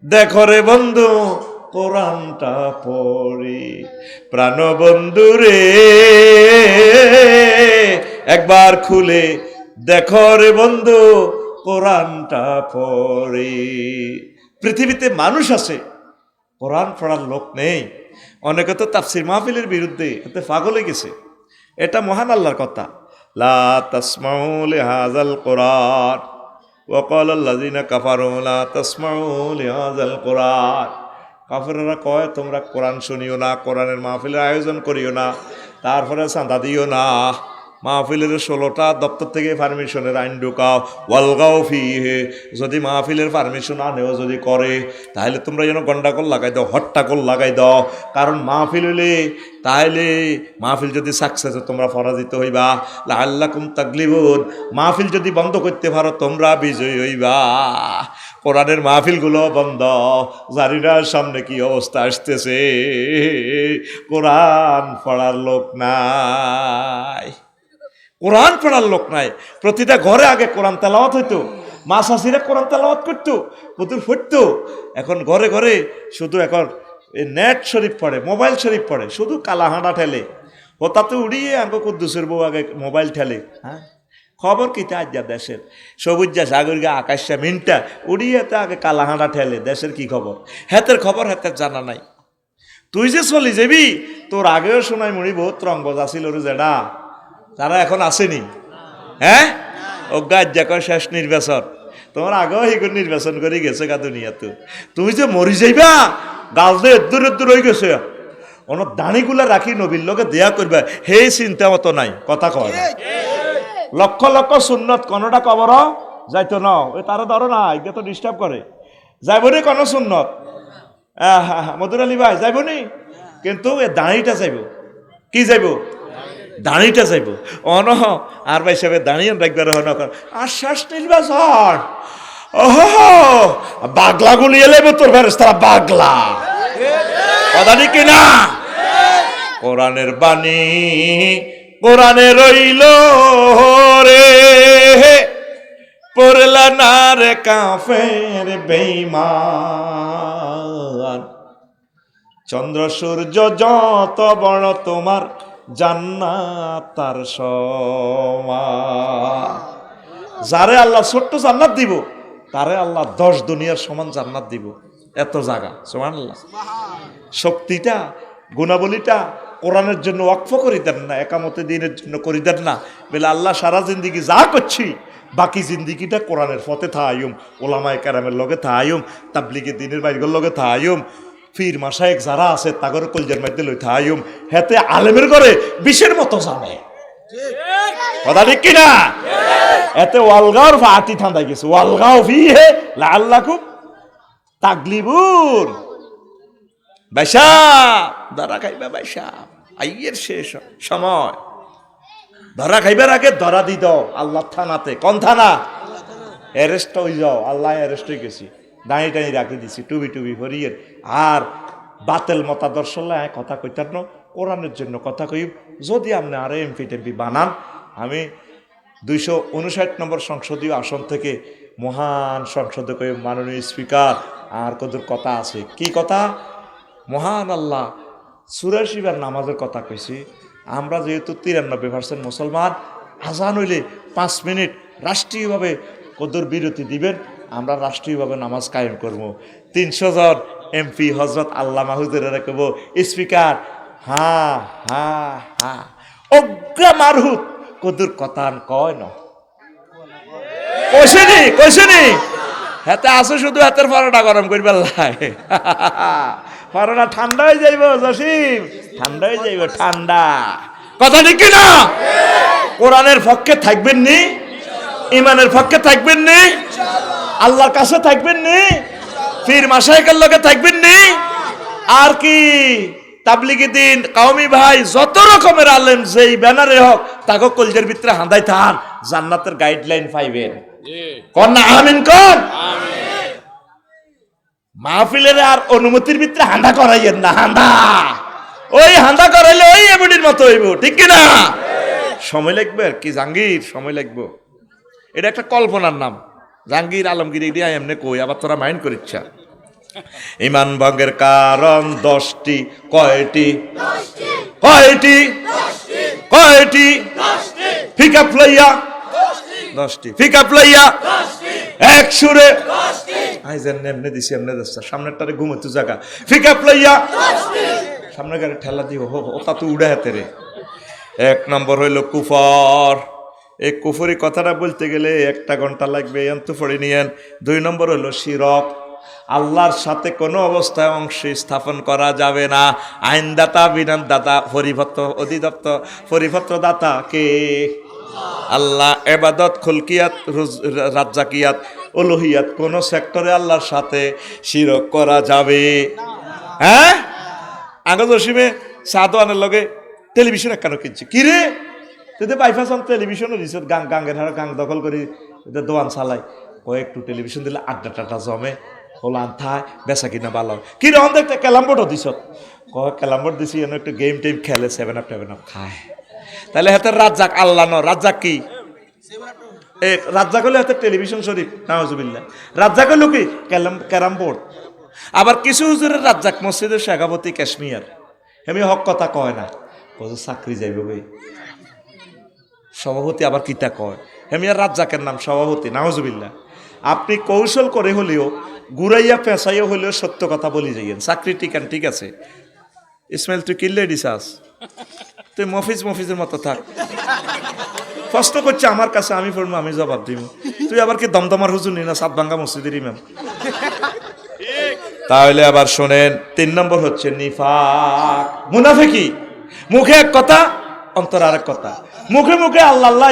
দেখো রে বন্ধু কোরআনটা পড়ি। প্রাণ বন্ধু রে একবার খুলে দেখো রে বন্ধু কোরআনটা পড়ি। পৃথিবীতে মানুষ আছে, কোরআন পড়ার লোক নেই। অনেকে তো তাফসির মাহফিলের বিরুদ্ধে এতে পাগল হয়ে গেছে। এটা মহান আল্লাহর কথা, লা তাসমাউ লিহাযাল কুরআন ওয়া ক্বালা আল্লাযিনা কাফারু লা তাসমাউ লিহাযাল কুরআন। কাফেররা কয় তোমরা কোরআন শুনিও না, কোরআনের মাহফিলের আয়োজন করিও না, তারপরে চাঁদা দিও না। মাহফিলের 16টা দপ্তর থেকে পারমিশনের আইন ঢুকাও, ওয়ালগাও ফিহে। যদি মাহফিলের পারমিশন আনেও যদি করে তাহলে তোমরা যেন গন্ডাগোল লাগাই দাও, হট্টাগোল লাগাই দাও। কারণ মাহফিল হইলে তাহলে মাহফিল যদি সাকসেস তোমরা পরাজিত হইবা, লাআল্লাকুম তাগলিবুন। মাহফিল যদি বন্ধ করতে পারো তোমরা বিজয়ী হইবা। কোরআনের মাহফিলগুলো বন্ধ, জারিরার সামনে কি অবস্থা আসতেছে, কোরআন পড়ার লোক নাই, কোরআন পড়ার লোক নাই। প্রতিটা ঘরে আগে কোরআন তেলাওয়াত হইতো, মা শাশিরা কোরআন তেলাওয়াত করতো, প্রচুর পড়তো। এখন ঘরে ঘরে শুধু এখন নেট শরীফ পড়ে, মোবাইল শরীফ পড়ে, শুধু কালাহাঁড়া ঠেলে। ও তাতে উড়িয়ে আগে কুদ্দুসের বউ আগে মোবাইল ঠেলে। হ্যাঁ খবর কি তা যা দেশের সবুজা সাগরিকা আকাশা মিনটা উড়িয়ে তা আগে কালাহাঁড়া ঠেলে, দেশের কি খবর, হেতের খবর হেতের জানা নাই। তুই যে চলি যাবি, তোর আগেও শোনাই মুড়ি বহুত রঙ্গজ আসিল রে জেডা, তারা এখন আসেনি। হ্যাঁ অজ্ঞা কয় শেষ নির্বাচন, তোমার আগেও এগুলো নির্বাচন করে গেছে গা দুনিয়া তো। তুমি যে মরি যাইবা গাল দিয়ে দূর হয়ে গেছে, ওনার দাঁড়িগুলা রাখি নবীর লোকে দেয়া করবে, হে চিন্তা মতো নাই, কথা কয় না। লক্ষ লক্ষ সুন্নত কোনটা কবর যাইতো না, ওই তারা ধরো না, এগুলো তো ডিস্টার্ব করে। যাইবনি কোন সুন্নত, মধুর আলী ভাই যাইবনি, কিন্তু এ দাঁড়িটা যাইব, কি যাইব, দাঁড়িটা যাইব। অন আর ভাই সাহেব দাঁড়িয়ে রাখবার আশ্বাস নির্বাচন, ওহো বাগলা গুলি এলে তোর ফেরেশতারা বাগলা, কথা ঠিক কিনা? কোরআনের বাণী কোরআনে রইল রে, পড়লা না রে কাফের বেঈমান, চন্দ্র সূর্য যত বড় তোমার জান্নাত তার সমান। যারে আল্লাহ ছোট্ট জান্নাত দিব, তারে আল্লাহ 10 দুনিয়ার সমান জান্নাত দিব, এত জায়গা। সুবহানাল্লাহ। শক্তিটা, গুণাবলীটা কোরআনের জন্য ওয়াকফ করে দেন না, একামতে দিনের জন্য করে দেন না, বলে আল্লাহ সারা জিন্দিগি যা করছি বাকি জিন্দিগিটা কোরআনের পথে থাইম, ওলামায়ে কেরামের লগে থাইম, তাবলিগে দিনের বাইরের লগে থাইম, ফির মাশায়েখ যারা আছে তাগর কলজার মধ্যে লই থাইম, হেতে আলেমের করে বিষের মতো জানে, কথা ঠিক কিনা? এতে ওয়ালগাওর ফাটি ঠান্ডা গেছে, ওয়ালগাও ফিহে লাআল্লাকুম তাগলিবুন। বাইশা ধরা খাইবা, বাইশা আইয়ের শেষ সময়, ধরা খাইবার আগে ধরা দি দাও আল্লাহ থানাতে। কোন থানা? অ্যারেস্ট হয়ে যাও, আল্লাহ অ্যারেস্ট হয়ে গেছি, দাঁড়ি টানি রাখি দিছি টুবি ভরিয়ে। আর বাতেল মতাদর্শ কথা কইতার ন, কোরআনের জন্য কথা কই। যদি আপনি আরো এমপি টেমপি বানান, আমি 259 নম্বর সংসদীয় আসন থেকে মহান সংসদে কই মাননীয় স্পিকার, আর কদর কথা আছে। কি কথা? মহান আল্লাহ 84 বার নামাজের কথা কইছি। আমরা যেহেতু 93% মুসলমান, আজান হইলে 5 মিনিট রাষ্ট্রীয়ভাবে কদর বিরতি দিবেন, আমরা রাষ্ট্রীয়ভাবে নামাজ কায়েম করবো। 300 জন এমপি হজরত আল্লাহ মাহুদের রাখব, স্পিকার হা হা হা অগ্রা মারহুত কদর কথা কয় না, কইসেনি হাতে আছে শুধু হাতের পরোটা গরম করবে, পরোটা ঠান্ডা হয়ে যাইব, জসিম ঠান্ডা হয়ে যাইব, ঠান্ডা, কথা ঠিক কিনা? কোরআনের পক্ষে থাকবেন নি, ইমানের পক্ষে থাকবেন নি, আল্লাহর কাছে থাকবেন নি, ফির মাশায়েখের লগে থাকবেন নি, আর কি তাবলিগি দিন কওমি ভাই যত রকমের আলেম যেই ব্যানারে হোক তাকে কলজের ভিতরে হাঁদাই থান, জান্নাতের গাইডলাইন পাইবেন। কোন না আমিন কোন? মাহফিলের আর অনুমতির ভিতরে হাঁদা করাইয়েন না, হাঁদা ওই হাঁদা করাইলে ওই এমডির মতো হইব, ঠিক কিনা? সময় লাগবে আর কি, জাহাঙ্গীর সময় লাগবে, এটা একটা কল্পনার নাম, জাহাঙ্গীর আলমগীর এটি এমনি কই, আবার তোরা মাইন্ড করিচ্ছা। ইমান ভঙ্গের কারণ 10টি, কয়টি? কয়টি? কয়টি? ফিকা ফ্লাইয়া 10টি, ফিকা ফ্লাইয়া এক সুরে আইজেন এমনি দিছি, এমনি দিচ্ছা, সামনেরটারে ঘুমোতে জায়গা, ফিকা ফ্লাইয়া সামনে গাড়ি ঠেলা দিও, ওটা তো উড়ে হাতে রে। 1 নম্বর হইল কুফর, এই কুফরি কথাটা বলতে গেলে 1 ঘন্টা লাগবে, এত পড়ে নিয়েন। 2 নম্বর হলো শিরক, আল্লাহর সাথে কোনো অবস্থায় অংশ স্থাপন করা যাবে না। আইনদাতা, বিধানদাতা, অধিদপ্তর পরিপত্রদাতা কে? আল্লাহ। ইবাদত, খুলকিয়াত, রাজ্জাকিয়াত, উলুহিয়াত, কোন সেক্টরে আল্লাহর সাথে শিরক করা যাবে? হ্যাঁ, আগে জসিমে সাদওয়ানের লগে টেলিভিশন কেন কিনছি, কি রে তুই বাইফাস টেলিভিশনও দিছ, গাঙ্গের হাড় গাং দখল করি দোয়ান চালাই, একটু টেলিভিশন দিলে আড্ডা টাড্ডা জমে, হলান থায়, বেচা কিনা ভালো। কি রে অন দেখতে ক্যালামবোর্ডও দিছ, ক্যালামবোর্ড দিছি, এনে একটু গেম টেম খেলে, 7 আপ খায়। তাহলে হাতে রাজ্জাক, আল্লাহ ন রাজ্জাক কি? রাজ্জাক হলে হাতে টেলিভিশন শরীফ, নাউজুবিল্লাহ। রাজ্জাক হলো কি? Carrom board. আবার কিছু হুজুরের রাজ্জাক মসজিদের শেখাবতী কাশ্মীর, হেমি হক কথা কয় না, চাকরি যাইব ভাই সভাপতি, আবার কিতা কয় হেমিয়ার রাজ্জাকের নাম সভাপতি, নাউজুবিল্লাহ। আপনি কৌশল করে হলেও গুড়াইয়া পেঁচাইয়া হলেও সত্য কথা বলি যাইয়েন, চাকরি টিকান, ঠিক আছে? ইসমাইল তুই কিনলে দিছাস, তুই মফিজের মতো থাক, প্রশ্ন করছে আমার কাছে, আমি পড়বো, আমি জবাব দিব। তুই আবার কি দমদমার হুজুর নি না সাতভাঙ্গা মসজিদের ইমাম? তাহলে আবার শোনেন, 3 নম্বর হচ্ছে নিফাক, মুনাফিকি। মুখে এক কথা, অন্তর আরেক কথা। মুখে মুখে আল্লাহ আল্লাহ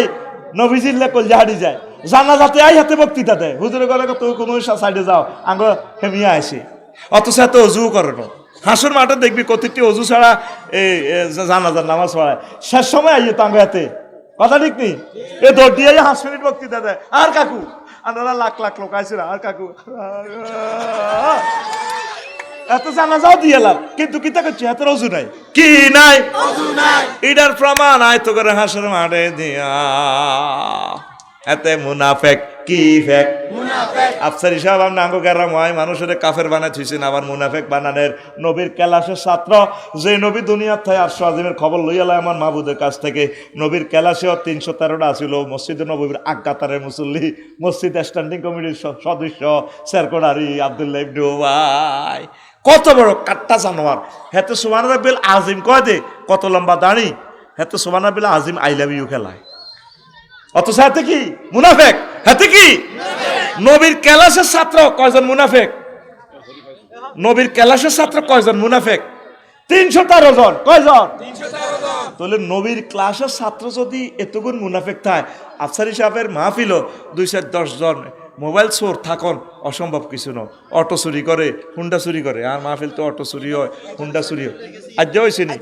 নবীজিল্লা কলজা হাড়ি যায়, জানাজাতে আই হাতে বক্তৃতা দেয়, হুজুরে গলে তুই কোনো সাইডে যাও আঙ্গ হেমিয়া আসি, অথচ এত অজু করে না। হাসুর মাঠে দেখবি প্রতিটি অজু ছাড়া এই জানাজার নামাজ পড়ায়, শেষ সময় আইয়ে তাঙ্গ হাতে, কথা ঠিক নেই, এ দৌড় দিয়ে 5 মিনিট বক্তৃতা দেয়। আর কাকু আপনারা লাখ লাখ লোক আইছিল, আর কাকু এত জানাজাও দিয়ে এলাম, কিন্তু কিতা করছি এত অজু নাই, কি নাই, এটার প্রমাণ আয়তো করে হাসুর মাঠে দিয়া। এতে মুনাফেক কি ফেক, আফসারি সাহেব আপনি আঙ্গ গেরাম হয় মানুষের কাফের বানায় থুইছেন, আবার মুনাফেক বানানের নবীর ক্যালাসের ছাত্র, যে নবী দুনিয়ার থেকে আরশ আজিমের খবর লইয়ালা আমার মাহবুদের কাছ থেকে। নবীর ক্যালাসেও 313টা আসিল, মসজিদে নবীর আজ্ঞাতারের মুসল্লি, মসজিদ স্ট্যান্ডিং কমিটির সদস্য সেরকোনারি আব্দুল্লাহ ইবনে উবাই, কত বড় কাট্টা জানোয়ার। হেতে সুবহান রাব্বিল আজিম কয় দে, কত লম্বা দাড়ি, হেতে সুবহান রাব্বিল আজিম আই লাভ ইউ খেলায়, অথচ হাতে কি মুনাফেক, হাতে কি নবীর ক্যালাসের ছাত্র কয়জন মুনাফেক, নবীর ক্যালাসের ছাত্র কয়জন মুনাফেক, 313 জন, কয়জন, 313 জন। তাহলে নবীর ক্লাসের ছাত্র যদি এতগুণ মুনাফেক থাকে, আফসারি সাহেবের মাহফিল 210 জন মোবাইল চোর থাকুন অসম্ভব কিছু নয়। অটো চুরি করে, হুন্ডা চুরি করে, আর মাহফিল তো অটো চুরি হয়, হুন্ডা চুরি হয়। আজ হয়েছে নি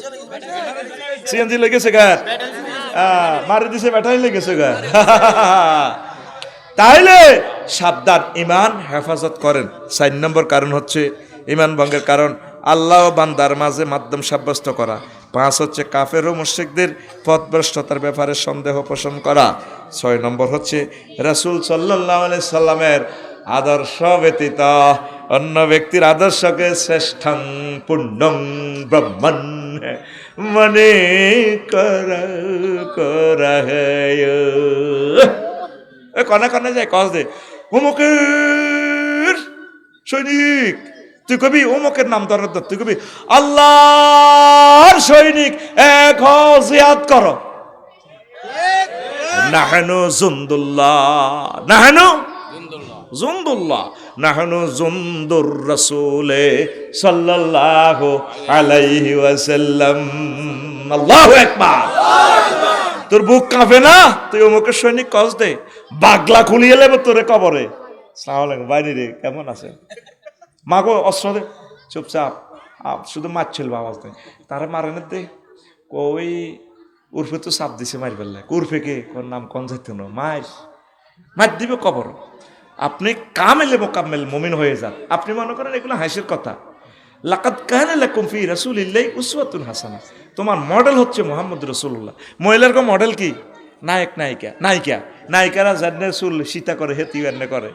সিএনজি লেগেছে গার, মারি দিছে ব্যাটারি লেগেছে গা। তাইলে সাবধান, ইমান হেফাজত করেন। 4 নম্বর কারণ হচ্ছে ইমান ভঙ্গের কারণ আল্লাহ ও বান্দার মাঝে মাধ্যম সাব্যস্ত করা। 5 হচ্ছে কাফের ও মুশরিকদের পথভ্রষ্টতার ব্যাপারে সন্দেহ পোষণ করা। 6 নম্বর হচ্ছে রাসূল সাল্লাল্লাহু আলাইহি সাল্লামের আদর্শ ব্যতীত অন্য ব্যক্তির আদর্শকে শ্রেষ্ঠং পুণ্যং ব্রহ্মণ মনে করা কনে কনে যায় কস দে, অমুকের সৈনিক, তুই কবি অমুকের নাম ধর, তুই কবি আল্লাহর সৈনিক, এক জিয়াদ কর, নাহানু জুন্দুল্লাহ, নাহানু জুন্দুল্লাহ, নাহানু জুন্দুর রাসূলে সাল্লাল্লাহু আলাইহি ওয়াসাল্লাম। আল্লাহু আকবার। তোর বুক কাঁপে না, তুই অমুকের সৈনিক কস দে, বাগলা খুলিয়ে লেবে তোরে কবরে। সালাম আলাইকুম বাইরে রে, কেমন আছে, মাগো অস্ত্র দে, চুপচাপ, শুধু মারছিল আওয়াজ নেই, তারা মারেন দে, কই উর্ফে তো চাপ দিছে মারি ফেললে, উর্ফে কে কোন নাম কোন যাইতে না, মার দিবে কবর। আপনি কামেলে মোকাম্মেল মুমিন হয়ে যান। আপনি মনে করেন এগুলো হাসির কথা। লাকাদ কানা লাকুম ফি রাসূলিল্লাহি উসওয়াতুন হাসানাহ, তোমার মডেল হচ্ছে মুহাম্মদ রাসূলুল্লাহ। মহিলার কো মডেল কি, নায়ক নায়িকা, নায়িকা নায়িকারা জান্নার চুল সীতা করে, হেতি এনে করে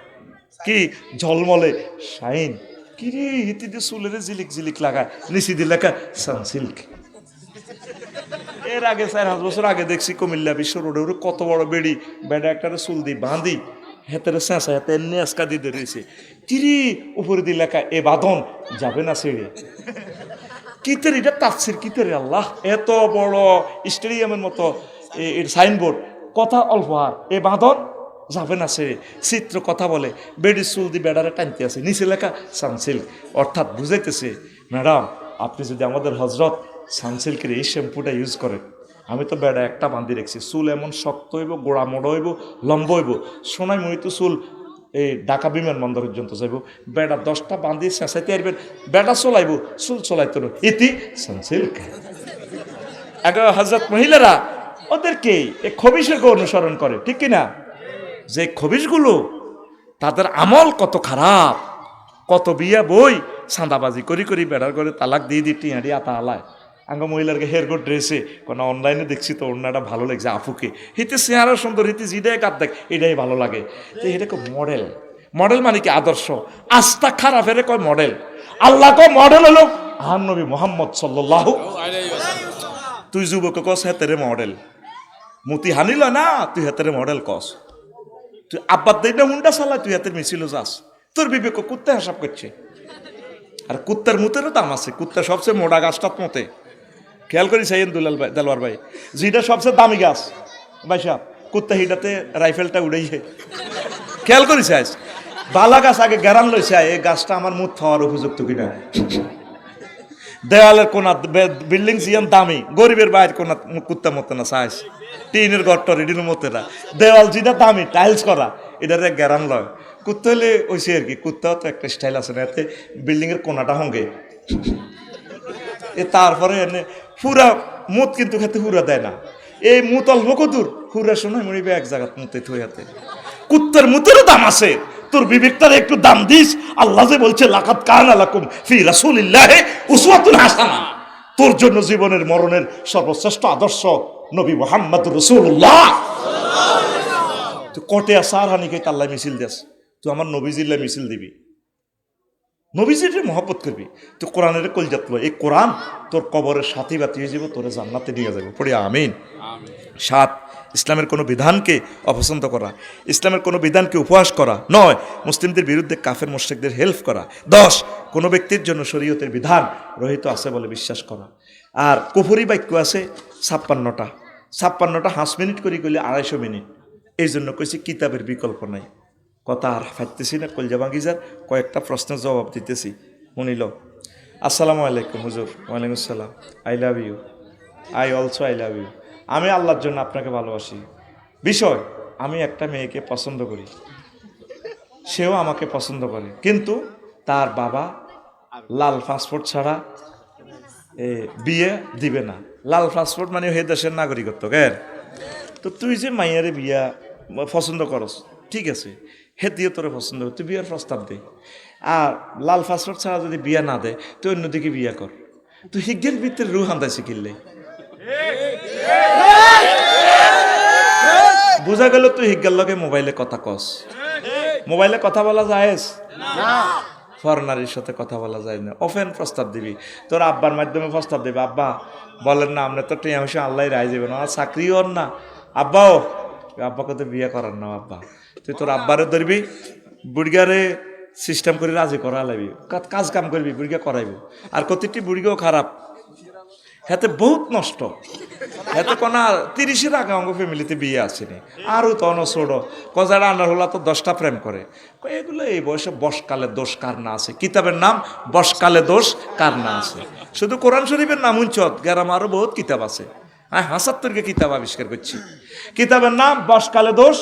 কি ঝলমলে শাইন, কি রে হেতি দিয়ে চুলের জিলিক জিলিক লাগায়, নিচি দিয়ে লেখা সানসিল্ক। এর আগে 4-5 বছর আগে দেখছি কুমিল্লা বিশ্ব রোডে কত বড় বেড়ি, বেড়া একটা চুল দিয়ে বাঁধি, হেতের চেঁচা হেতে এমনি আজকা দিয়ে রয়েছে, কিরি উপরে দিয়ে লেখা এ বাঁধন যাবে না ছেড়ে। কিতের এটা তাফসির, কিতের আল্লাহ, এত বড় স্টেডিয়ামের মতো এর সাইনবোর্ড, কথা অল্প আর এ বাঁধন যাবে না ছেড়ে, চিত্র কথা বলে, বেডির চুল দিয়ে বেড়ারে টানতে আছে, নিচে লেখা সানসিল্ক। অর্থাৎ বুঝাইতেছে, ম্যাডাম আপনি যদি আমাদের হজরত সানসিল্কের এই শ্যাম্পুটা ইউজ করেন, আমি তো বেড়া একটা বান্ধি রেখেছি, চুল এমন শক্ত হইব, গোড়া মোড়া হইব, লম্বা হইব, সোনাই মহিত চুল এই ঢাকা বিমানবন্দর পর্যন্ত যাইব, বেড়া 10টা বান্ধি চেঁচাইতে আসবেন, বেড়া চলাইব, চুল চলাইতে ইতি সানসিল্ক। আগে হজরত মহিলারা ওদেরকে এই খবিশকে অনুসরণ করে, ঠিক কিনা? যে খবিশগুলো তাদের আমল কত খারাপ, কত বিয়া বই সাঁদাবাজি করি করি বেড়ার করে তালাক দিয়ে দিই, টিয়ারি আতা আলায়। আঙ্গ মহিলারকে হেয়ারকট ড্রেসে কোনো অনলাইনে দেখছি তো ওনাটা ভালো লাগছে আফুকে, হিতে চেহারা সুন্দর, হিতে জিডাই কাপ দেখ, এটাই ভালো লাগে। তো এটা কো মডেল, মডেল মানে কি আদর্শ। আস্থা খারাপ এর কয় মডেল, আল্লাহ কয় মডেল হলো আহান নবী মুহাম্মদ সাল্লাল্লাহু আলাইহি ওয়াসাল্লাম। তুই যুবক কস হেতেরে মডেল, মুতি হানিল না, তুই হেতেরে মডেল কস। তুই আব্বার দেইনা হুন্ডা চালা, তুই হাতের মিছিল যাস, তোর বিবেক কুত্তে হিসাব করছে। আর কুত্তার মুতেরও দাম আছে, কুত্তা সবচেয়ে মোটা গাছটার মতে। খেয়াল করি সাইয়েন দেলোয়ার ভাই, যেটা সবচেয়ে দামি গাছ ভাই সাহেব, কুত্তা হিটাতে রাইফেলটা উড়েই যায়। খেয়াল করিস বালা গাছ আগে গ্যারান লইছে এই গাছটা আমার মুখ খাওয়ার উপযুক্ত কিনা। দেওয়ালের কোনা বিল্ডিং জিয়ান দামি, গরিবের বাইরে কোনা কুত্তা মতো না চাইস, টিনের ঘরটা রেডির মতো না, দেওয়াল যেটা দামি টাইলস করা এটারে গ্যারান লয়। কুত্তা হলে ওইসে আর কি, কুত্তাও তো একটা স্টাইল আছে না, এতে বিল্ডিং এর কোনাটা হঙ্গে তারপরে এনে পুরা মুত কিন্তু খেতে হুরা দেয় না, এই মুত অল্প কদূর হুরা শোনায় মরিবে এক জায়গা মুতে থইয়াতে। কুত্তার মুতেরও দাম আছে, তোর বিবেকটার একটু দাম দিস। আল্লাহ যে বলছে লাকাদ কানা লাকুম ফি রাসূলিল্লাহি উসওয়াতুন হাসানা, তোর জন্য জীবনের মরণের সর্বশ্রেষ্ঠ আদর্শ নবী মুহাম্মদুর রাসূলুল্লাহ। তুই কটে আসার হানিকে আল্লাহ মিছিল দেস, তুই আমার নবীজিল্লা মিছিল দিবি, নবীজির মহব্বত করবি, তুই কোরআনের কলজাত লো, এই কোরআন তোর কবরের সাথী বাতি হয়ে যাব, তোরে জান্নাতে নিয়ে যাবে, পড়ি আমিন। 7, ইসলামের কোনো বিধানকে অপছন্দ করা, ইসলামের কোনো বিধানকে উপহাস করা নয়, মুসলিমদের বিরুদ্ধে কাফের মুশরিকদের হেল্প করা। 10, কোনো ব্যক্তির জন্য শরীয়তের বিধান রহিত আছে বলে বিশ্বাস করা। আর কুফরি বাক্য আছে 56টা, 56টা 5 মিনিট করে গেলে 250 মিনিট। এই জন্য কইছি কিতাবের বিকল্প নাই। কথা আর ফাইতেছি না, কলজা ভাঙ্গিজার কয়েকটা প্রশ্নের জবাব দিতেছি, শুনিল। আসসালামু আলাইকুম হুজুর। ওয়ালাইকুম আসসালাম। I love you, I also I love you. আমি আল্লাহর জন্য আপনাকে ভালোবাসি। বিষয়, আমি একটা মেয়েকে পছন্দ করি, সেও আমাকে পছন্দ করে, কিন্তু তার বাবা লাল পাসপোর্ট ছাড়া বিয়ে দিবে না। লাল পাসপোর্ট মানে হে দেশের নাগরিকত্ব কেন? তো তুই যে মাইয়ারে বিয়া পছন্দ করস, ঠিক আছে, হে দিয়ে তোরে পছন্দ কর, তুই বিয়ার প্রস্তাব দে। আর লাল পাসপোর্ট ছাড়া যদি বিয়া না দেয়, তুই অন্যদিকে বিয়া কর। তুই হিজ্ঞের ভিতরে রুহ আন্দায় শিখিলে বোঝা গেল তুই হিজ্ঞার লগে মোবাইলে কথা কস। মোবাইলে কথা বলা যায় না, ফরেনারির সাথে কথা বলা যায় না। ওপেন প্রস্তাব দিবি, তোর আব্বার মাধ্যমে প্রস্তাব দিবি, আব্বা বলেন না আমরা তো টিয়া হইসে আল্লাহ রায় যাবে না, চাকরিও না, আব্বাও আব্বাকে তো বিয়ে করার না। আব্বা তুই তোর আব্বারে ধরবি, বুড়িগারে সিস্টেম করে রাজি করা লাগবি, কাজ কাম করবি, বুড়িগা করাইব। আর প্রতিটি বুড়িগাও খারাপ, হাতে বহুত নষ্ট, হাতে কোনা 30-এর আগে অঙ্গ ফ্যামিলিতে বিয়ে আসেনি, আরও তো ছোট কজারা আনার হলা তো 10টা প্রেম করে। এগুলো এই বয়সে বসকালে দোষ কার না আছে, কিতাবের নাম বসকালে দোষ কার না আছে। শুধু কোরআন শরীফের নাম উঞ্চত, গ্যারাম আরও বহুত কিতাব আছে। হ্যাঁ 75কে কিতাব আবিষ্কার করছি, কিতাবের নাম বসকালে দোষ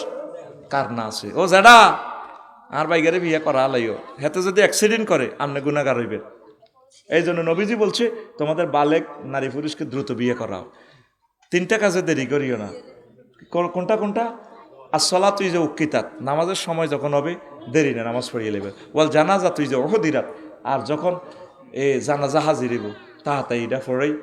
কার না আছে। ও জেডা আর বাইগারে বিয়ে করা আলাইও, হাতে যদি অ্যাক্সিডেন্ট করে আপনি গুনাহগার হইবেন। এই জন্য নবীজি বলছে তোমাদের বালেক নারী পুরুষকে দ্রুত বিয়ে করাও, 3টা কাজে দেরি করিও না। কোনটা কোনটা? আর সলা তুই যে উক্কিতাত, নামাজের সময় যখন হবে দেরি না, নামাজ পড়িয়ে নেবে। ওয়াল জানাজা তুই যে অহদিরাত, আর যখন জানাজা হাজির হইব তাহাতাই এটা পড়েই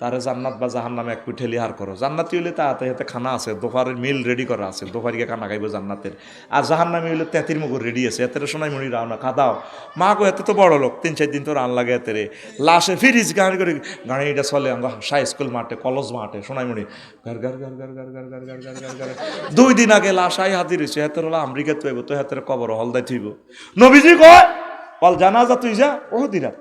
তারে জান্নাত বা জাহান্নামে এক ঠেলি হার করো। জান্নাতি হইলে তাহাতে হাতে খানা আছে, দোপারের মিল রেডি করা আছে, দোপারিকে খানা খাইব জান্নাতের। আর জাহান্নামে হইলে 33 মুগুর রেডি আছে, এতেরে সোনাই মনি রাও না খাদাও মা গো, এতে তো বড় লোক, 3-4 দিন তো রান লাগে এতেরে। লাশে ফিরিজ গাড়ি করে গাড়িটা চলে আমরা হাই স্কুল মাঠে, কলেজ মাঠে, সোনাইমণি গার গার গার গার গার গার গার গার গার গার গার। 2 দিন আগে লাশ আই হাজির হয়েছে, হেতের হলো আমেরিকা তুইব, তো হেতের কবর হলদাই থইব। নবীজি কয় বল জানাজা তুই যা ওহদিরা,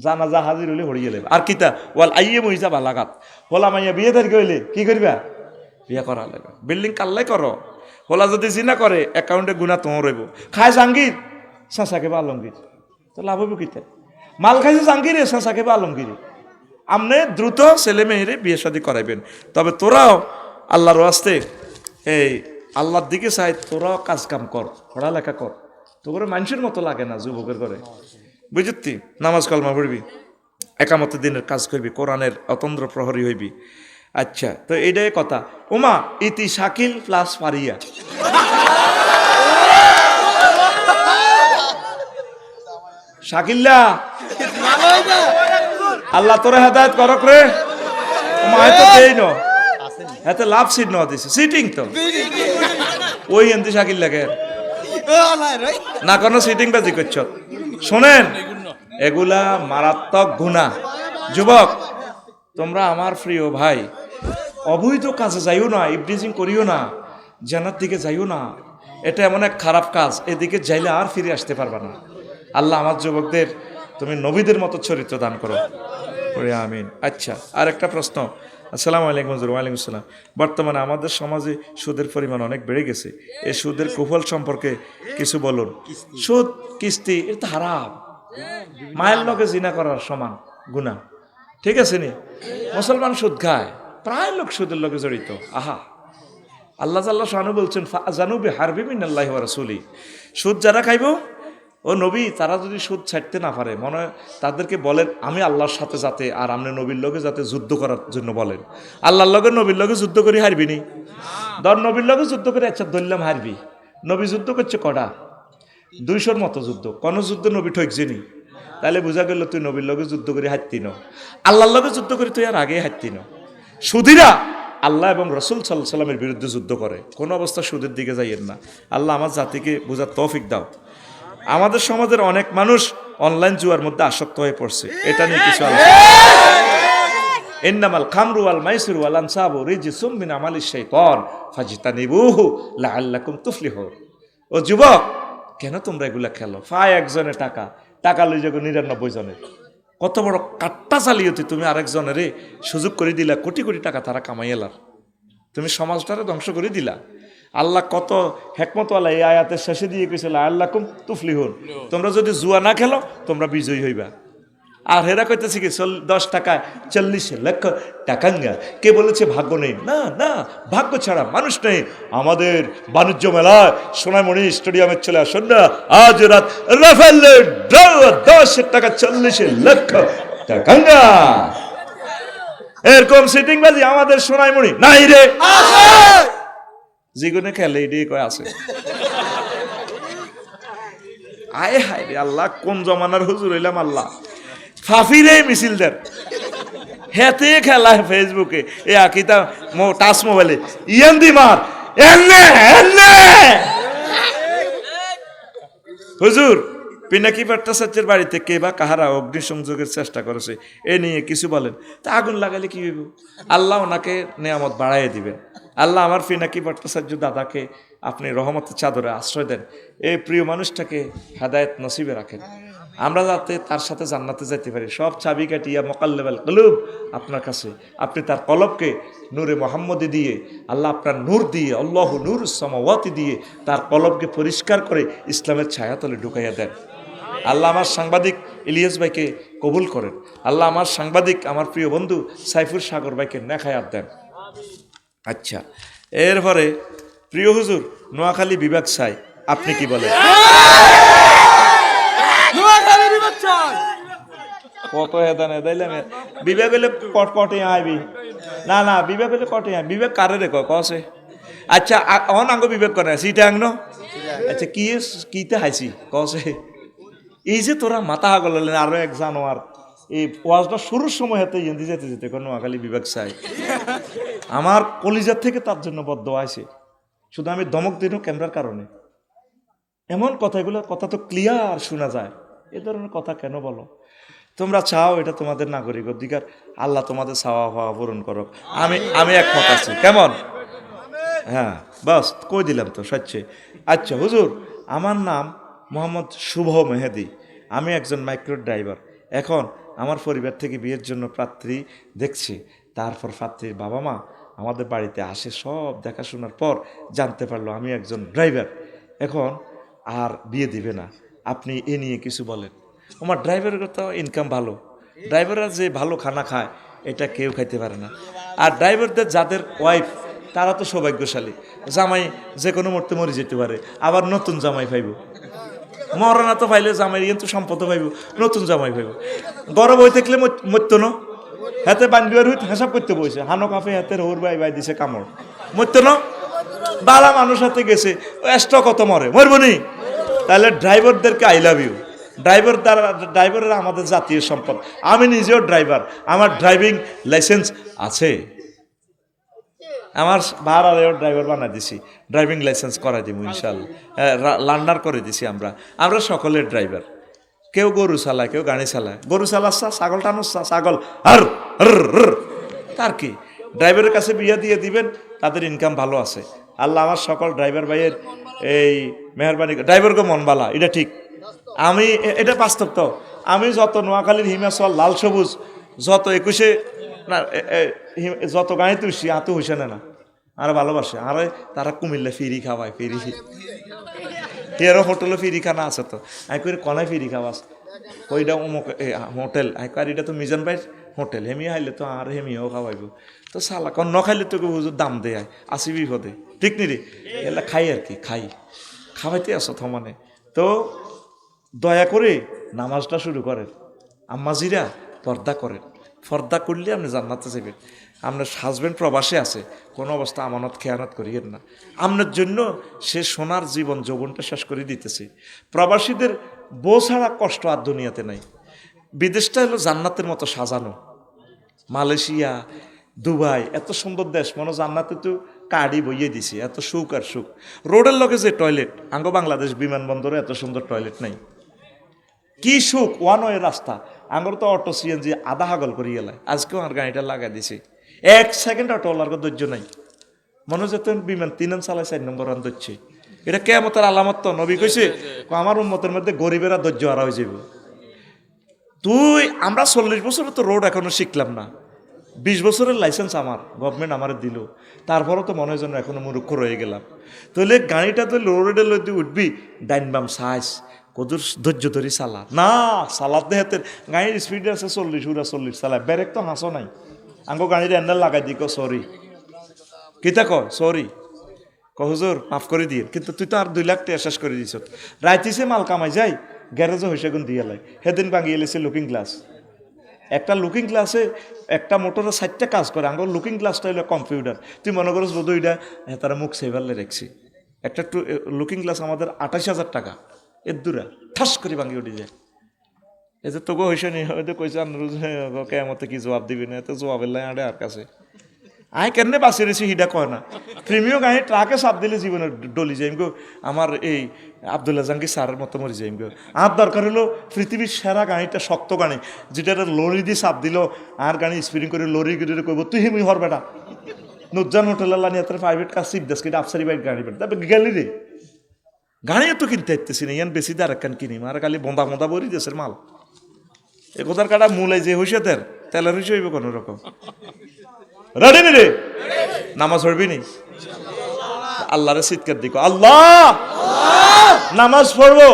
জানাজা হাজির হইলে হরিয়ে লেবে। আর কিতা ওয়াল আইয়ে মহিজা বালাগাত, হোলা মাইয়া বিয়ে দেরি হইলে কি করবা? বিয়ে করা লাগবে। বিল্ডিং কাল্লাই করো, হোলা যদি জিনা করে অ্যাকাউন্টে গুণা তোমার রইব। খায় জাঙ্গির শাঁসাকে বা আলমগীর, তো লাভ হইব কিতা? মাল খাইছে জাঙ্গিরে শাঁসাকে বা আলমগীরে। আপনি দ্রুত ছেলে মেয়েরে বিয়ে শাদী করাইবেন। তবে তোরাও আল্লাহর ওয়াস্তে এই আল্লাহর দিকে চাই, তোরাও কাজ কাম কর, পড়ালেখা কর। তোর মানুষের মতো লাগে না যুবকের করে, বুঝতি? নামাজ কালমা পড়বি, একামত দিনের কাজ করবি, কোরআনের অতন্দ্র প্রহরী হইবি। আচ্ছা, তো এইটাই কথা। ওমা ইতি শাকিল প্লাস পারিয়া, শাকিল্লা আল্লাহ তোরে হেদায়েত করক রে। ওমা এত দেই ন এত লাভ সিট ন দিছে, সিটিং তো ওই এন্তি শাকিল্লাকে না কোনো সিটিং বাজি করছ। শোনেন, এগুলা মারাত্মক গুনাহ। যুবক তোমরা আমার প্রিয় ভাই, অবৈধ কাজে যাইও না, ইবলিজিং করিও না, জান্নাত দিকে যাইও না। এটা এমন এক খারাপ কাজ, এদিকে যাইলে আর ফিরে আসতে পারবা না। আল্লাহ আমার যুবকদের তুমি নবীদের মতো চরিত্র দান করো। পড়ি আমিন। আচ্ছা, আর একটা প্রশ্ন। আসসালামু আলাইকুম হুজুর। ওয়ালাইকুম আসসালাম। বর্তমানে আমাদের সমাজে সুদের পরিমাণ অনেক বেড়ে গেছে, এই সুদের কুফল সম্পর্কে কিছু বলুন। সুদ, কিস্তি, এটা তো হারাম, মায়ের লগে জিনা করার সমান গুনাহ, ঠিক আছে নি? মুসলমান সুদ খায়, প্রায় লোক সুদের লগে জড়িত। আহা, আল্লাহ জাল্লা শানু বলছেন ফাজানুবি হারবি মিনাল্লাহি ওয়া রাসূলি, সুদ যারা খাইব ও নবী, তারা যদি সুদ ছাড়তে না পারে, মনে হয় তাদেরকে বলেন আমি আল্লাহর সাথে যাতে আর আপনি নবীর লগে যাতে যুদ্ধ করার জন্য বলেন। আল্লাহর লগে নবীর লগে যুদ্ধ করি হারবি নি? ধর নবীর লগে যুদ্ধ করে আচ্ছা ধরলাম হারবি, নবী যুদ্ধ করছে কটা? 200-র মতো যুদ্ধ, কোন যুদ্ধ নবী ঠকছে নি? তাহলে বোঝা গেল তুই নবীর লগে যুদ্ধ করে হারতি ন, আল্লাহর লগে যুদ্ধ করে তুই আর আগে হারতি ন। সুদীরা আল্লাহ এবং রসুল সাল্লাল্লাহু আলাইহি সাল্লামের বিরুদ্ধে যুদ্ধ করে, কোন অবস্থা সুদের দিকে যাইয়েন না। আল্লাহ আমার জাতিকে বোঝার তৌফিক দাও। আমাদের সমাজের অনেক মানুষ অনলাইন জুয়ার মধ্যে আসক্ত হয়ে পড়ছে, এটা নিয়ে কিছু আলোচনা। ইন্নামাল খামরু ওয়াল মাইসিরু ওয়াল আনসাবু রিজসুম মিন আমালিশ শাইতান ফাজতানিবুহু লাআল্লাকুম তুফলিহুন। ও যুবক, কেন তোমরা এগুলা খেলো? ফায় একজনের টাকা, টাকা লই যাগো 99 জনের। কত বড় কাট্টা চালিয়ে তুমি আরেকজনের সুযোগ করে দিলা, কোটি কোটি টাকা তারা কামাই এলার, তুমি সমাজটারে ধ্বংস করে দিলা। আল্লাহ কত হেকমতওয়ালা এই আয়াতের শেষে দিয়ে কইছিল আল্লাকুম তুফলিহুন, তোমরা যদি জুয়া না খেলো তোমরা বিজয়ী হইবা। আর হেরা কইতেছে কি 10 টাকায় 40 লক্ষ টাকাঙ্গা। কে বলেছে ভাগ্য নেই? না না, ভাগ্য ছাড়া মানুষ নেই। আমাদের বাণিজ্য মেলায় সোনামণি স্টেডিয়ামে চলে আসুন না, আজ রাত রাফেলের 10 টাকা 40 লক্ষ টাকাঙ্গা। এরকম সিটিংবাজি আমাদের সোনামণি নাই রে, জীবনে খেলে এটাই কয় আছে। আয় হায় রে আল্লাহ, কোন জমানার হুজুর হইলাম আল্লাহ। ফাফিরে মিছিল দেন, হেতে খেলা ফেসবুকে এ আকিতা টাচ মোবাইলে ইয়ান দি মার এনে এনে। হুজুর পিনাকি ভট্টাচার্যের বাড়িতে কে বা কাহারা অগ্নিসংযোগের চেষ্টা করেছে, এ নিয়ে কিছু বলেন। তা আগুন লাগালে কি হইব? আল্লাহ ওনাকে নেয়ামত বাড়াইয়ে দিবেন। আল্লাহ আমার পিনাকি ভট্টাচার্য দাদাকে আপনি রহমতের চাদরে আশ্রয় দেন, এই প্রিয় মানুষটাকে হেদায়েত নসিবে রাখেন, আমরা যাতে তার সাথে জান্নাতে যেতে পারি। সব চাবি কাটিয়া মোকাল্লেবাল কলুব আপনার কাছে, আপনি তার কলবকে নূরে মোহাম্মদী দিয়ে, আল্লাহ আপনার নূর দিয়ে, আল্লাহ নূর সামাওয়াতি দিয়ে তার কলবকে পরিষ্কার করে ইসলামের ছায়াতলে ঢুকাইয়া দেন। আল্লাহ আমার সাংবাদিক ইলিয়াস ভাইকে কবুল করেন। আল্লাহ আমার সাংবাদিক, আমার প্রিয় বন্ধু সাইফুর সাগর ভাইকে নেখায়াত দেন। আচ্ছা, এরপরে প্রিয় হুজুর নোয়াখালী বিভাগ চাই, আপনি কি বলেন? কত হেদান হেদাইলাম বিবেক হইলে কটে আইবি না না, বিবেক হইলে কটে আই, বিবেক কারে রে কছে? আচ্ছা অন আঙ্গ বিবেক করে সিটা আঙ্গ। আচ্ছা কি কিতে হাইছি কছে? এই যে তোরা মাথা হাগল আরো এক জানোয়ার, এই ওয়াজটা শুরুর সময় হাতে ইন্দি যেতে যেতে কোনো নোয়াখালী বিবেক চাই, আমার কলিজার থেকে তার জন্য বদ্ধ আছে। শুধু আমি ধমক দিনও ক্যামেরার কারণে। এমন কথাগুলো, কথা তো ক্লিয়ার শোনা যায়, এ ধরনের কথা কেন বলো? তোমরা চাও, এটা তোমাদের নাগরিক অধিকার, আল্লাহ তোমাদের চাওয়া পাওয়া পূরণ করো। আমি একমত আছি, কেমন? হ্যাঁ বাস কই দিলাম তো স্বচ্ছে। আচ্ছা হুজুর, আমার নাম মোহাম্মদ শুভ মেহেদি, আমি একজন মাইক্রো ড্রাইভার। এখন আমার পরিবার থেকে বিয়ের জন্য পাত্রী দেখছি, তারপর পাত্রীর বাবা মা আমাদের বাড়িতে আসে, সব দেখাশোনার পর জানতে পারলো আমি একজন ড্রাইভার, এখন আর বিয়ে দিবে না। আপনি এ নিয়ে কিছু বলেন। আমার ড্রাইভারের তো ইনকাম ভালো, ড্রাইভাররা যে ভালো খানা খায় এটা কেউ খাইতে পারে না। আর ড্রাইভারদের যাদের ওয়াইফ তারা তো সৌভাগ্যশালী, জামাই যে কোনো মুহূর্তে মরে যেতে পারে, আবার নতুন জামাই পাইব। মরনা তো পাইলে জামাই কিন্তু সম্পদও পাইব, নতুন জামাই পাইব। গরম হয়ে থাকলে মরতো না, হাতে বান্ডিবার হইতে হিসাব করতে বসে হানো কাফে হাতের হোর বাই বাই দিছে কামড়, মরতো না। বালা মানুষ হাতে গেছে এক্সট্রা কত মরে, মরবো নি? তাহলে ড্রাইভারদেরকে আই লাভ ইউ। ড্রাইভাররা আমাদের জাতীয় সম্পদ। আমি নিজেও ড্রাইভার, আমার ড্রাইভিং লাইসেন্স আছে, আমার ভাড়ারেও ড্রাইভার বানাই দিছি, ড্রাইভিং লাইসেন্স করাই দিব ইনশাল্লাহ, লার্নার করে দিছি। আমরা সকলের ড্রাইভার। কেউ গরু চালায়, কেউ গাড়ি চালায়। গরু চালাচ্ছা, ছাগল টানোচ্ছা, ছাগল হর হর, তার কি? ড্রাইভারের কাছে বিয়া দিয়ে দিবেন, তাদের ইনকাম ভালো আছে। আল্লাহ আমার সকল ড্রাইভার ভাইয়ের এই মেহরবানি, ড্রাইভারকে মন বালা, এটা ঠিক। আমি এটা বাস্তব তো। আমি যত নোয়াখালীর হিমাচল লাল সবুজ যত 21-এ না যত গাড়ি তুলছি আতো হইছে না আর ভালোবাসে আর তারা কুমিল্লা ফিরি খাওয়ায় ফিরি এর হোটেলে ফিরি খানা আছে তো আই করে কনায় ফিরি খাওয়াস ওইটা অমুক হোটেল আই কার এটা তো মিজান ভাই হোটেল হেমি হাইলে তো আর হেমিও খাওয়াইব তো সালা কন ন খাইলে তোকে হুজুর দাম দেয় আসি বিপদে ঠিক নি রে এলা খাই আর কি খাই খাওয়াইতে আসো থমানে তো দয়া করে নামাজটা শুরু করেন আম্মাজিরা পর্দা করেন পর্দা করলে আপনি জান্নাতে যাবেন আপনার হাজবেন্ড প্রবাসে আছে কোনো অবস্থা আমানত খেয়ানত করিয়েন না আপনার জন্য সে সোনার জীবন যৌবনটা শেষ করে দিতেছে প্রবাসীদের বউ ছাড়া কষ্ট আর দুনিয়াতে নাই বিদেশটা হলো জান্নাতের মতো সাজানো মালয়েশিয়া দুবাই এত সুন্দর দেশ মনে জান্নাতে তো কার্ডই বইয়ে দিছে এত সুখ আর সুখ রোডের লগে যে টয়লেট আঙ্গ বাংলাদেশ বিমানবন্দরে এত সুন্দর টয়লেট নাই কি সুখ ওয়ান ওয়ে রাস্তা আঙ্গর তো অটো সিএনজি আধা হাগল করি গেলায় আজকেও আমার গাড়িটা লাগাই দিছে 1 সেকেন্ড অটোওয়ালার ধৈর্য নাই মনে হচ্ছে বিমান 3 চালায় 4 নম্বর রান ধরছে এটা কেয়ামতের আলামত তো নবী কইছে আমার উম্মতের মধ্যে গরিবেরা ধৈর্য হারা হয়ে যাবে আমরা 40 বছর তো রোড এখনো শিখলাম না 20 বছরের লাইসেন্স আমার গভর্নমেন্ট আমার দিল তারপরও তো মনে হয় যেন এখনো মূর্খ রয়ে গেলাম তাহলে গাড়িটা তো রোডে লইতে উঠবি ডাইন বাম সাইজ কদুর ধৈর্য ধরি চালা না চালাত দেহাতের গাড়ির স্পিড আছে 40 চালায় ব্রেক তো হাসো নাই আঙ্গো গাড়ির হ্যান্ডেল লাগাই দি সরি কিতা ক সরি হুজুর মাফ করে দিয়ে কিন্তু তুই তো আর 2 লাখ টাকা শেষ করে দিছ রাইতিছে মাল কামাই যাই গ্যারেজে হইসে গুণ দিয়ে লাই সেদিন ভাঙিয়ে এলেছে লুকিং গ্লাস একটা লুকিং গ্লাসে একটা মোটরে 60টা কাজ করে আঙ্গুর লুকিং গ্লাসটা হইলো কম্পিউটার তুই মনে করস বোধ ওইটা তারা মুখ সেভারলে রেখছি একটা লুকিং গ্লাস আমাদের 28,000 টাকা এর দূরা ঠাস করে ভাঙিয়ে উঠে যায় এই যে তোকে হইসে নি হয়তো কইছে কেমতে কি জবাব দিবি না তো জবাবের লাই আড়ে আর কাছে আই কেন বাঁচিয়ে রেছি হিডা কয় না প্রেমীয় গাড়ি ট্রাকে চাপ দিলে জীবনে ডলি যাইম গো আমার এই আবদুল্লাহ জাহাঙ্গীর স্যারের মতো মরে যাইম গো আর দরকার হলো পৃথিবীর সেরা গাড়িটা শক্ত গাড়ি যেটা লরি দিয়ে চাপ দিল আর গাড়ি স্পিডিং করে লরি গিয়ে কইব তুই হেমি হর বেটা নুজান হোটেল নিয়ে তোর প্রাইভেট কার সিপ দাস কিন্তু আফসারি বাইক গাড়ি বেটা তারপর গেলি রে গাড়িও তো কিনতে ইতেছি না ইয়ান বেশি দিয়ে আরেকখান কিনি আর খালি বন্ধা বরি দেশের মাল এ কোথার কাটা মূলাই যে হইসে তেলের হইসে হইব কোনো রকম রেডি নি রে নামাজ পড়বি নি আল্লাহরে চিৎকার দিক আল্লাহ নামাজ পড়বো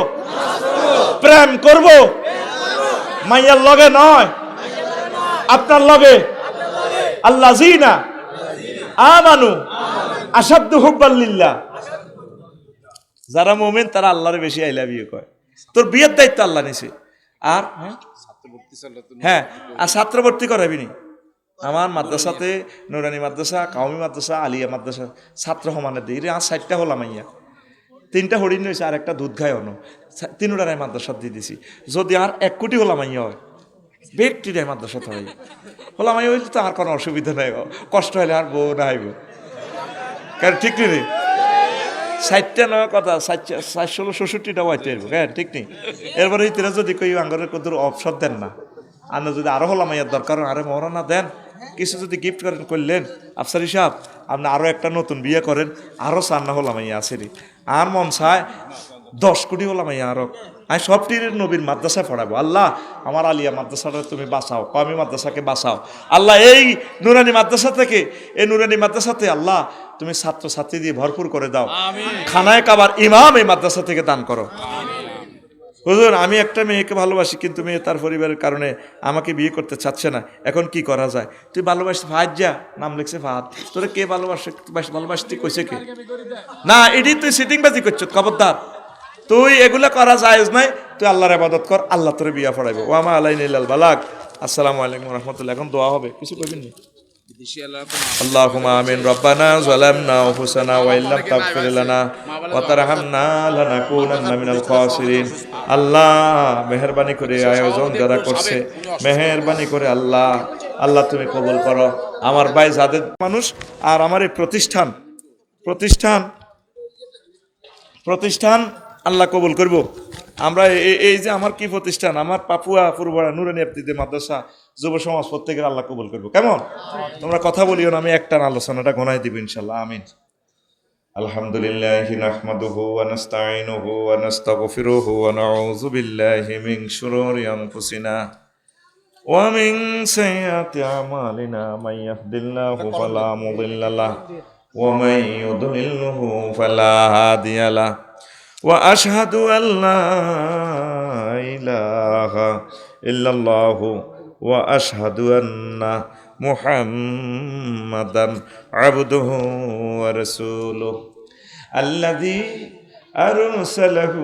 প্রেম করব মাইয়ার লগে নয় আপনার লগে আল্লাহ জিনা আমানু আসাদ্দু হুব্বাল লিল্লাহ যারা মুমিন তারা আল্লাহরে বেশি আই লাভ ইউ কয় তোর বিয়ের দায়িত্ব আল্লাহ নিছে আর হ্যাঁ আর ছাত্র ভর্তি করাবি নি আমার মাদ্রাসাতে নুরানি মাদ্রাসা কাউমি মাদ্রাসা আলিয়া মাদ্রাসা ছাত্র সমানের দিই আর 60টা হলাম আইয়া 3টা হরিণ হয়েছে আর একটা দুধ খায় অন্য 3টায় মাদ্রাসা দিয়ে দিছি যদি আর 1 কোটি হলাম আইয়া হয় ব্যক্তিটাই মাদ্রাসা হয় হলাম আইয়া হইলে তো আর কোনো অসুবিধা নাই কষ্ট হলে আর বউ না আইব কারণ ঠিক নেই 60টা নয় কথা 466টা হইতে আইব হ্যাঁ ঠিক নেই এরপরে ইতিরা যদি কই আঙ্গরের কত অবসর দেন না আর যদি আরো হলাম আইয়ার দরকার আরে মহারানা দেন কিছু যদি গিফট করেন করলেন আফসারি সাহেব আপনি আরো একটা নতুন বিয়ে করেন আরো চান্না হলাম আইয়া আসেরি আর মন চায় 10 কোটি হলাম আইয়া আরো আমি সবটির নবীর মাদ্রাসায় পড়াবো আল্লাহ আমার আলিয়া মাদ্রাসাটা তুমি বাঁচাও কওমি মাদ্রাসাকে বাঁচাও আল্লাহ এই নুরানি মাদ্রাসা থেকে এই নুরানি মাদ্রাসাতে আল্লাহ তুমি ছাত্র ছাত্রী দিয়ে ভরপুর করে দাও খানায় কাবার ইমাম এই মাদ্রাসা থেকে দান করো হুজুর আমি একটা মেয়েকে ভালোবাসি কিন্তু মেয়ে তার পরিবারের কারণে আমাকে বিয়ে করতে চাচ্ছে না এখন কি করা যায় তুই ভালোবাসি ফাহাদ যা নাম লিখছে ফাহাদ তোরে কে ভালোবাসতে কইছে কে না এটি তুই সিটিংবাজি করছ খবরদার তুই এগুলা করা জায়েজ নাই তুই আল্লাহর ইবাদত কর আল্লাহ তোরে বিয়া পড়াইবো ওয়া মা আলাইনা ইল্লাল বালাগ আসসালামু আলাইকুম ওয়া রাহমাতুল্লাহ এখন দোয়া হবে কিছু কইবেন নি আল্লাহুম্মা আমিন রব্বানা যালামনা আনফুসানা ওয়া ইল্লাম তাগফির লানা ওয়া তারহামনা লানাকুনান্না মিনাল খাসিরিন আল্লাহ মেহেরবানি করে আয়োজন যারা করছে মেহেরবানি করে আল্লাহ আল্লাহ তুমি কবুল করো আমার ভাই যাদের মানুষ আর আমার এই প্রতিষ্ঠান আল্লাহ কবুল করব আমরা এই যে আমার কি প্রতিষ্ঠান আমার পাপুয়া পূর্বরা নুরানি আফ্রিদি মাদ্রাসা যুব সমাজ প্রত্যেকের আল্লাহ কবুল করবো কেমন তোমরা কথা বলিও না আমি একটা আলোচনাটা গণাই দিব ইনশাআল্লাহ আমিন আলহামদুলিল্লাহি নাহমাদুহু ওয়া নাস্তাঈনুহু ওয়া নাস্তাগফিরুহু ওয়া নাউযু বিল্লাহি মিন শুরুরি আনফুসিনা ومن سيئات أعمالنا من يهد الله فلا مضل له ومن يضلله فلا هادي له وأشهد أن لا إله إلا الله وأشهد أن محمدا عبده ورسوله الذي أرسله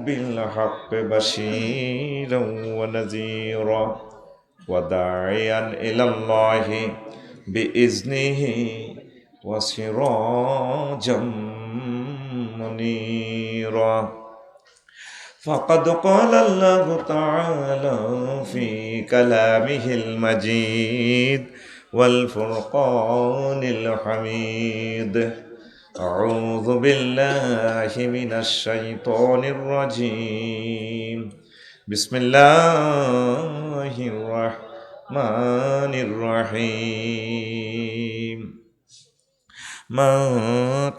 بالحق بشيرا ونذيرا وداعيا إلى الله بإذنه وسراجا منيرا فقد قال الله تعالى في كلامه المجيد والفرقان الحميد أعوذ بالله من الشيطان الرجيم بسم الله الرحمن الرحيم من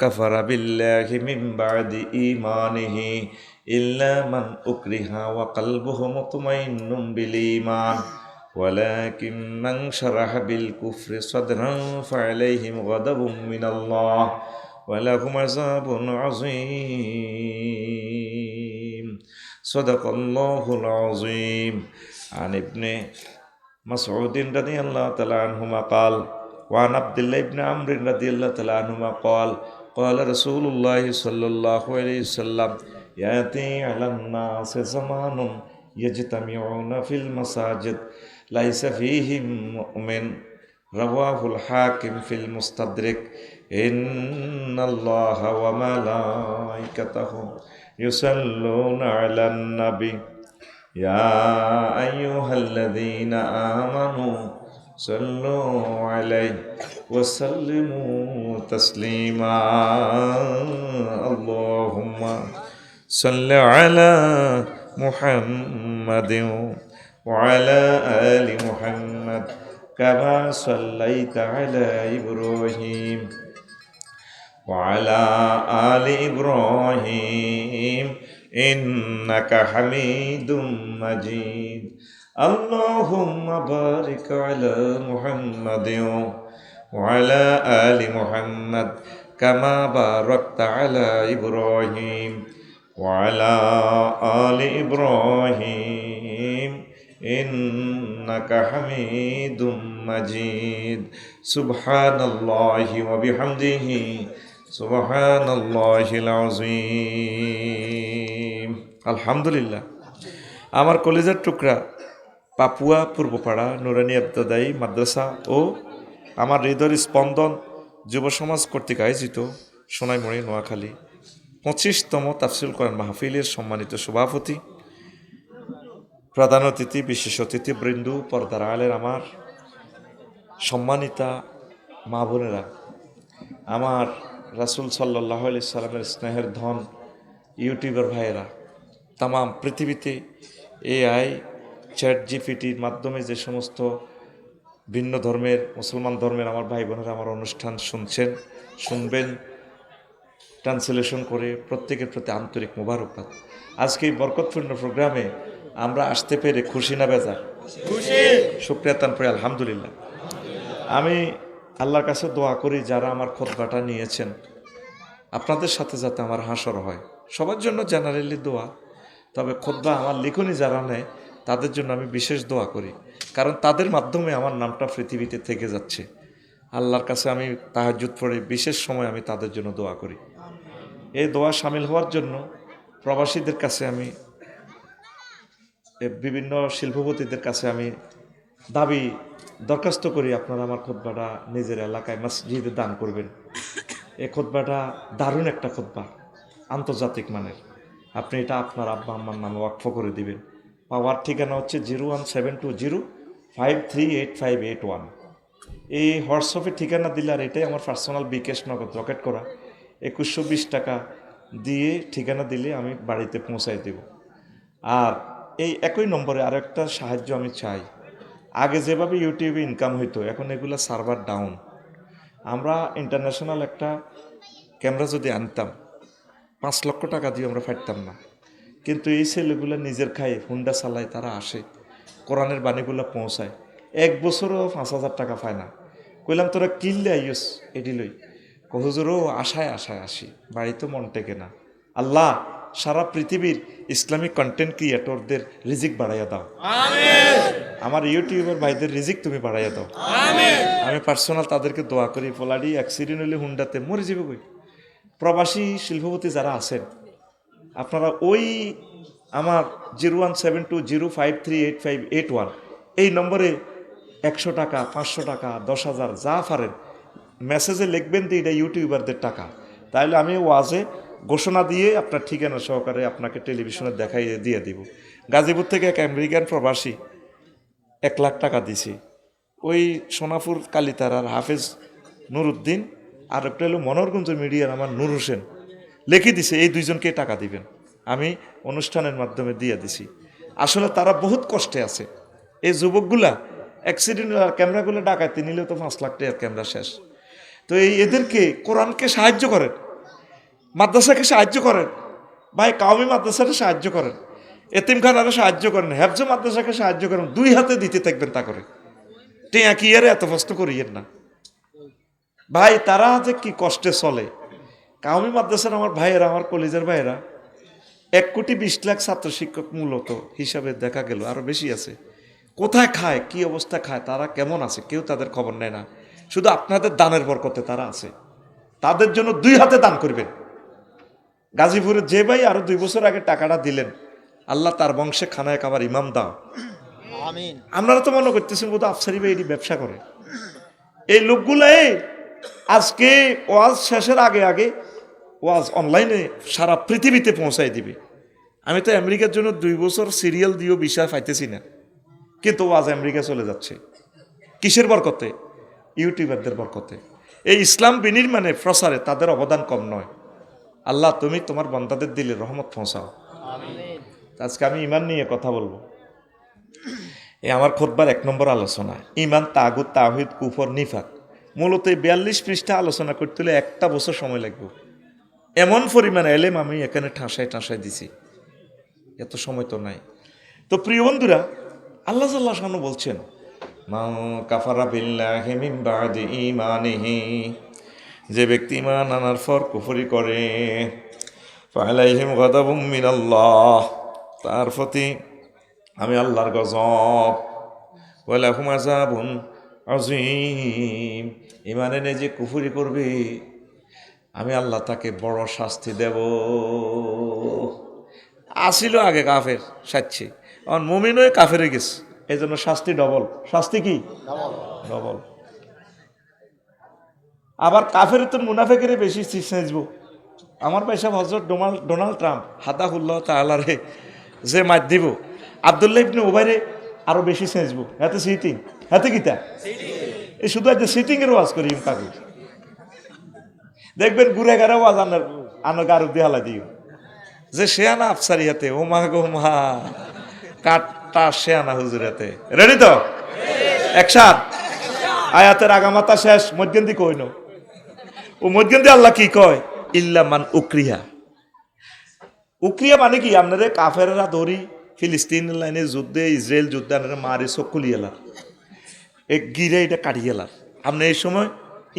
كفر بالله من بعد إيمانه إلا من أكره وقلبه مطمئن بالإيمان ولكن من شرح بالكفر صدرا فعليهم غضب من الله ولهم عذاب عظيم صدق الله العظيم عن ابن مسعود رضي الله تعالى عنهما قال وعن عبد الله بن عمرو رضي الله تعالى عنهما قال قال رسول الله صلى الله عليه وسلم يأتي على الناس زمان يجتمعون في المساجد ليس فيهم مؤمن رواه الحاكم في المستدرك إن الله وملائكته يصلون على النبي يا أيها الذين آمنوا صلوا عليه وسلموا تسليما اللهم صل على محمد وعلى آل محمد كما صليت على إبراهيم وعلى آل إبراهيم إنك حميد مجيد اللهم بارك على محمد وعلى آل محمد كما باركت على إبراهيم وعلى آل إبراهيم إنك حميد مجيد سبحان الله وبحمده سبحان الله العظيم আলহামদুলিল্লাহ আমার কলেজের টুকরা পাপুয়া পূর্বপাড়া নুরানী ইবতদায়ী মাদ্রাসা ও আমার হৃদয়ের স্পন্দন যুব সমাজ কর্তৃক আয়োজিত সোনাইমুড়ি নোয়াখালী 25তম তাফসীর কোরআন মাহফিলের সম্মানিত সভাপতি প্রধান অতিথি বিশেষ অতিথি বৃন্দ পর্দার আলের আমার সম্মানিতা মা বোনেরা আমার রাসূল সাল্লাল্লাহু আলাইহি সাল্লামের স্নেহের ধন ইউটিউবার ভাইয়েরা তাম পৃথিবীতে এআই চ্যাট জিপিটির মাধ্যমে যে সমস্ত ভিন্ন ধর্মের মুসলমান ধর্মের আমার ভাই বোনেরা আমার অনুষ্ঠান শুনবেন ট্রান্সলেশন করে প্রত্যেকের প্রতি আন্তরিক মোবারকবাদ। আজকে এই বরকতপূর্ণ প্রোগ্রামে আমরা আসতে পেরে খুশি না বেজার? খুশি। শুকরিয়া তান পড়ে আলহামদুলিল্লাহ। আমি আল্লাহর কাছে দোয়া করি যারা আমার খুতবাটা নিয়েছেন আপনাদের সাথে যাতে আমার হাসর হয়, সবার জন্য জেনারেলি দোয়া, তবে খুতবা আমার লিখনি যারা নেয় তাদের জন্য আমি বিশেষ দোয়া করি, কারণ তাদের মাধ্যমে আমার নামটা পৃথিবীতে থেকে যাচ্ছে। আল্লাহর কাছে আমি তাহাজ্জুদ পড়ে বিশেষ সময় আমি তাদের জন্য দোয়া করি। এই দোয়া শামিল হওয়ার জন্য প্রবাসীদের কাছে আমি, বিভিন্ন শিল্পপতিদের কাছে আমি দরখাস্ত করি আপনারা আমার খুতবাটা নিজের এলাকায় মসজিদে দান করবেন। এই খুতবাটা দারুণ একটা খুতবা, আন্তর্জাতিক মানের। আপনি এটা আপনার আব্বা আম্মার নামে ওয়াকফ করে দিবেন। পাওয়ার ঠিকানা হচ্ছে 01720538581। এই হোয়াটসঅ্যাপে ঠিকানা দিলে, আর এটাই আমার পার্সোনাল বিকাশ নগদ রকেট করা, 2120 টাকা দিয়ে ঠিকানা দিলে আমি বাড়িতে পৌঁছাই দেব। আর এই একই নম্বরে আরেকটা সাহায্য আমি চাই। আগে যেভাবে ইউটিউবে ইনকাম হইতো, এখন এগুলো সার্ভার ডাউন। আমরা ইন্টারন্যাশনাল একটা ক্যামেরা যদি আনতাম 5 লক্ষ টাকা দিয়ে আমরা ফাটতাম না, কিন্তু এই ছেলেগুলো নিজের খায়, হুন্ডা চালায়, তারা আসে, কোরআনের বাণীগুলো পৌঁছায়, 1 বছরও 5,000 টাকা পায় না। কইলাম তোরা কিনলে আইস এটি লই, হুজুর ও আশায় আশায় আসি, বাড়িতে মন টেকে না। আল্লাহ সারা পৃথিবীর ইসলামিক কন্টেন্ট ক্রিয়েটরদের রিজিক বাড়াইয়া দাও, আমার ইউটিউবার ভাইদের রিজিক তুমি বাড়াইয়া দাও। আমি পার্সোনাল তাদেরকে দোয়া করি, পোলাডি অ্যাক্সিডেন্ট হলে হুন্ডাতে মরে যাবে কই। প্রবাসী শিল্পপতি যারা আছেন আপনারা ওই আমার 0172053858 এই নম্বরে 100 টাকা, 500 টাকা, 10,000 যা পারেন মেসেজে লিখবেন যে এটা ইউটিউবারদের টাকা। তাহলে আমি ওয়াজে ঘোষণা দিয়ে আপনার ঠিকানা সহকারে আপনাকে টেলিভিশনে দেখাই দিয়ে দিব। গাজীপুর থেকে এক আমেরিকান প্রবাসী 1 লাখ টাকা দিছি। ওই সোনাপুর কালীতারার হাফেজ নুরুদ্দিন আর একটা হলো মনোরগঞ্জ মিডিয়ার আমার নূর হোসেন লিখে দিছে এই 2 জনকে টাকা দিবেন। আমি অনুষ্ঠানের মাধ্যমে দিয়ে দিছি। আসলে তারা বহুত কষ্টে আছে। এই যুবকগুলা অ্যাক্সিডেন্ট ক্যামেরাগুলো ডাকাতি নিলে তো 5 লাখ টাকার ক্যামেরা শেষ। তো এদেরকে কোরআনকে সাহায্য করেন, মাদ্রাসাকে সাহায্য করেন, ভাই কাওমি মাদ্রাসাকে সাহায্য করেন, এতিমখানাকে সাহায্য করেন, হেফজ মাদ্রাসাকে সাহায্য করেন। 2 হাতে দিতে থাকবেন তা করে। টেয়া কি আরে এত কষ্ট করিয়েন না ভাই, তারা যে কি কষ্টে চলে। কাওমি মাদ্রাসার আমার ভাইয়েরা, আমার কলেজের ভাইয়েরা 1,20,00,000 ছাত্র শিক্ষক মূলত হিসাবে দেখা গেল, আরো বেশি আছে। কোথায় খায়, কি অবস্থা খায়, তারা কেমন আছে, কেউ তাদের খবর নেয় না। শুধু আপনাদের দানের বরকতে তারা আছে। তাদের জন্য 2 হাতে দান করবেন। গাজীপুরে যে ভাই আরো 2 বছর আগে টাকাটা দিলেন, আল্লাহ তার বংশে খানায় খাবার ইমাম দাও। আপনারা তো মনে করতেছেন বোধ আফসারি ভাই এটি ব্যবসা করে। এই লোকগুলাই আজকে ওয়াজ শেষের আগে আগে ওয়াজ অনলাইনে সারা পৃথিবীতে পৌঁছাই দিবে। আমি তো আমেরিকার জন্য 2 বছর সিরিয়াল দিয়েও ভিসা পাইতেছি না, কিন্তু ওয়াজ আমেরিকা চলে যাচ্ছে। কিসের বরকতে? ইউটিউবারদের বরকতে। এই ইসলাম বিনির্মাণে প্রসারে তাদের অবদান কম নয়। আল্লাহ তুমি তোমার বান্দাদের দিলে রহমত পৌঁছাও। আজকে আমি ইমান নিয়ে কথা বলবো। এই আমার খুতবার 1 নম্বর আলোচনা ইমান, তাগুত, তাওহীদ, কুফর, নিফাক। মূলত 42 পৃষ্ঠা আলোচনা করতে হলে 1টা বছর সময় লাগবে। এমন পরিমাণ এলেম আমি এখানে ঠাসায় দিছি, এত সময় তো নাই। তো প্রিয় বন্ধুরা, আল্লাহ সাল্লাল্লাহু আলাইহি ওয়াসাল্লাম বলছেন মান কাফারা বিল্লাহি মিন বাদি ঈমানিহি, যে ব্যক্তি ঈমান আনার পর কুফরি করে, ফালাইহিম গাদাবুম মিনাল্লাহ, তার প্রতি আমি আল্লাহর গজব, ওয়া লাহুম আযাবুন আযীম, ঈমান এনে যে কুফরি করবে আমি আল্লাহ তাকে বড় শাস্তি দেব। আসিল আগে কাফের সাচ্ছি, এখন মুমিন হয়ে কাফেরে গেছে, এই জন্য শাস্তি ডবল। শাস্তি কি? ডবল। আবার কাফের তো মুনাফেকের বেশি চেঁচবো। আমার পয়সা হযরত ডোনাল্ড ট্রাম্প হাদাহুল্লাহ তাআলা রে যে মার দিব, আব্দুল্লাহ ইবনে উবাইরে আরো বেশি চেঁচবো। হাতে সিটিং, হাতে কিতা এই শুধু আজ সিটিং এর ওয়াজ করি কাকু, দেখবেন ঘুরে গাড়া ওয়াজ আনার গারু দেহালা দিও যে শেয়ানা আফসারি হাতে, ও মা গো মা, কাটটা শেয়ানা হুজুর হাতে। রেডি তো? একসাথ আয়াতের আগামাতা শেষ, মধ্যন্দি কইন। ও মধ্যন্দি আল্লাহ কি কয়? ইল্লা মান উকরিহা। উকরিয়া মানে কি? আপনারে কাফেররা ধরি ফিলিস্তিন লাইনে যুদ্ধে, ইসরায়েল যুদ্ধে আপনারা মারে চকুলি এলার, এক গিরে এটা কাটিয়ে এলার। আপনি এই সময়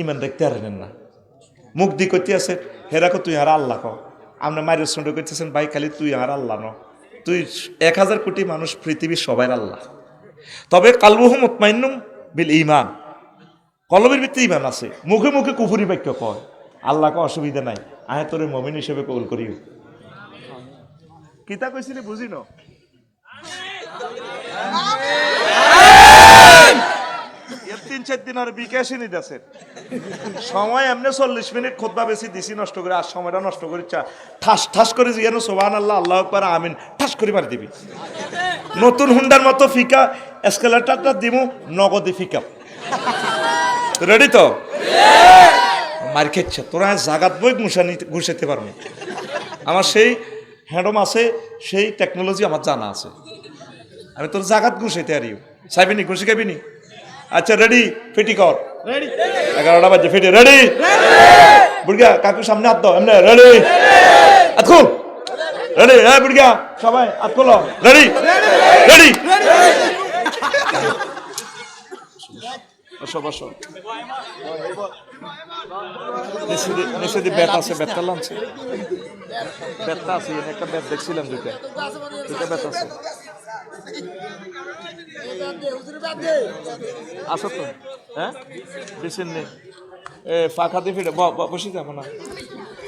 ইমান দেখতে পারেন না, মুখ দি করতে আছে হেরাকো তুই আর আল্লাহ ক। আপনি মায়ের সন্ড করতেছেন ভাই খালি তুই আর আল্লাহ ন, তুই 1000 কোটি মানুষ পৃথিবীর সবাই আল্লাহ। তবে কালবুহু মুতমাইন্নুম বিল ঈমান, কলবের ভিতরে ঈমান আছে, মুখে মুখে কুফরি বাক্য কয়। আল্লাহকে অসুবিধা নাই, আয় তোরে মুমিন হিসেবে কবুল করিও। কিতা কইছিলি বুঝি ন? এর 3-4 দিন আর বিকাশই নিতেছে সময়, এমনি 40 মিনিট খুতবা বেশি দিছি নষ্ট করে, আর সময়টা নষ্ট করে ঠাস ঠাস করে জিয়ানো সুবহানাল্লাহ আল্লাহু আকবার আমিন ঠাস করে মারি দিবি। নতুন হুন্ডার মতো ফিকা এসকেলেটরটা দিমু নগদে ফিকা। রেডি তো? মার খেচ্ছে তোরা জাগাত বই ঘুষাইতে পারবো। আমার সেই হ্যান্ডম আছে, সেই টেকনোলজি আমার জানা আছে, আমি তোর জাগাত ঘুষাইতে আরিও। চাইবিনি ঘুষি খাবিনি? আচ্ছা রেডি, ফিটি কর। 11টা বাজে, ফিটি রেডি। বুড়িয়া কাকু সামনে হাত দাও, এমনি রেডি, হাত খুল, রেডি। হ্যাঁ বুড়িয়া সবাই হাত খোলো, রেডি রেডি। বসো বসো। নিচে দিয়ে ব্যাট আছে, ব্যাটটা লানছে, ব্যাটটা আছে, একটা ব্যাট দেখছিলাম, দুইটা ব্যাট আছে। আসো তো, হ্যাঁ বেশির নেই, ফাঁকা দিয়ে ফিরে বসি যাবো না,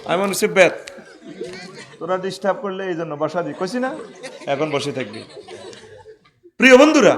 আমি মনে হচ্ছে ব্যাট, তোরা ডিস্টার্ব করলে এই জন্য বসা দি কইছি না, এখন বসে থাকবি। প্রিয় বন্ধুরা,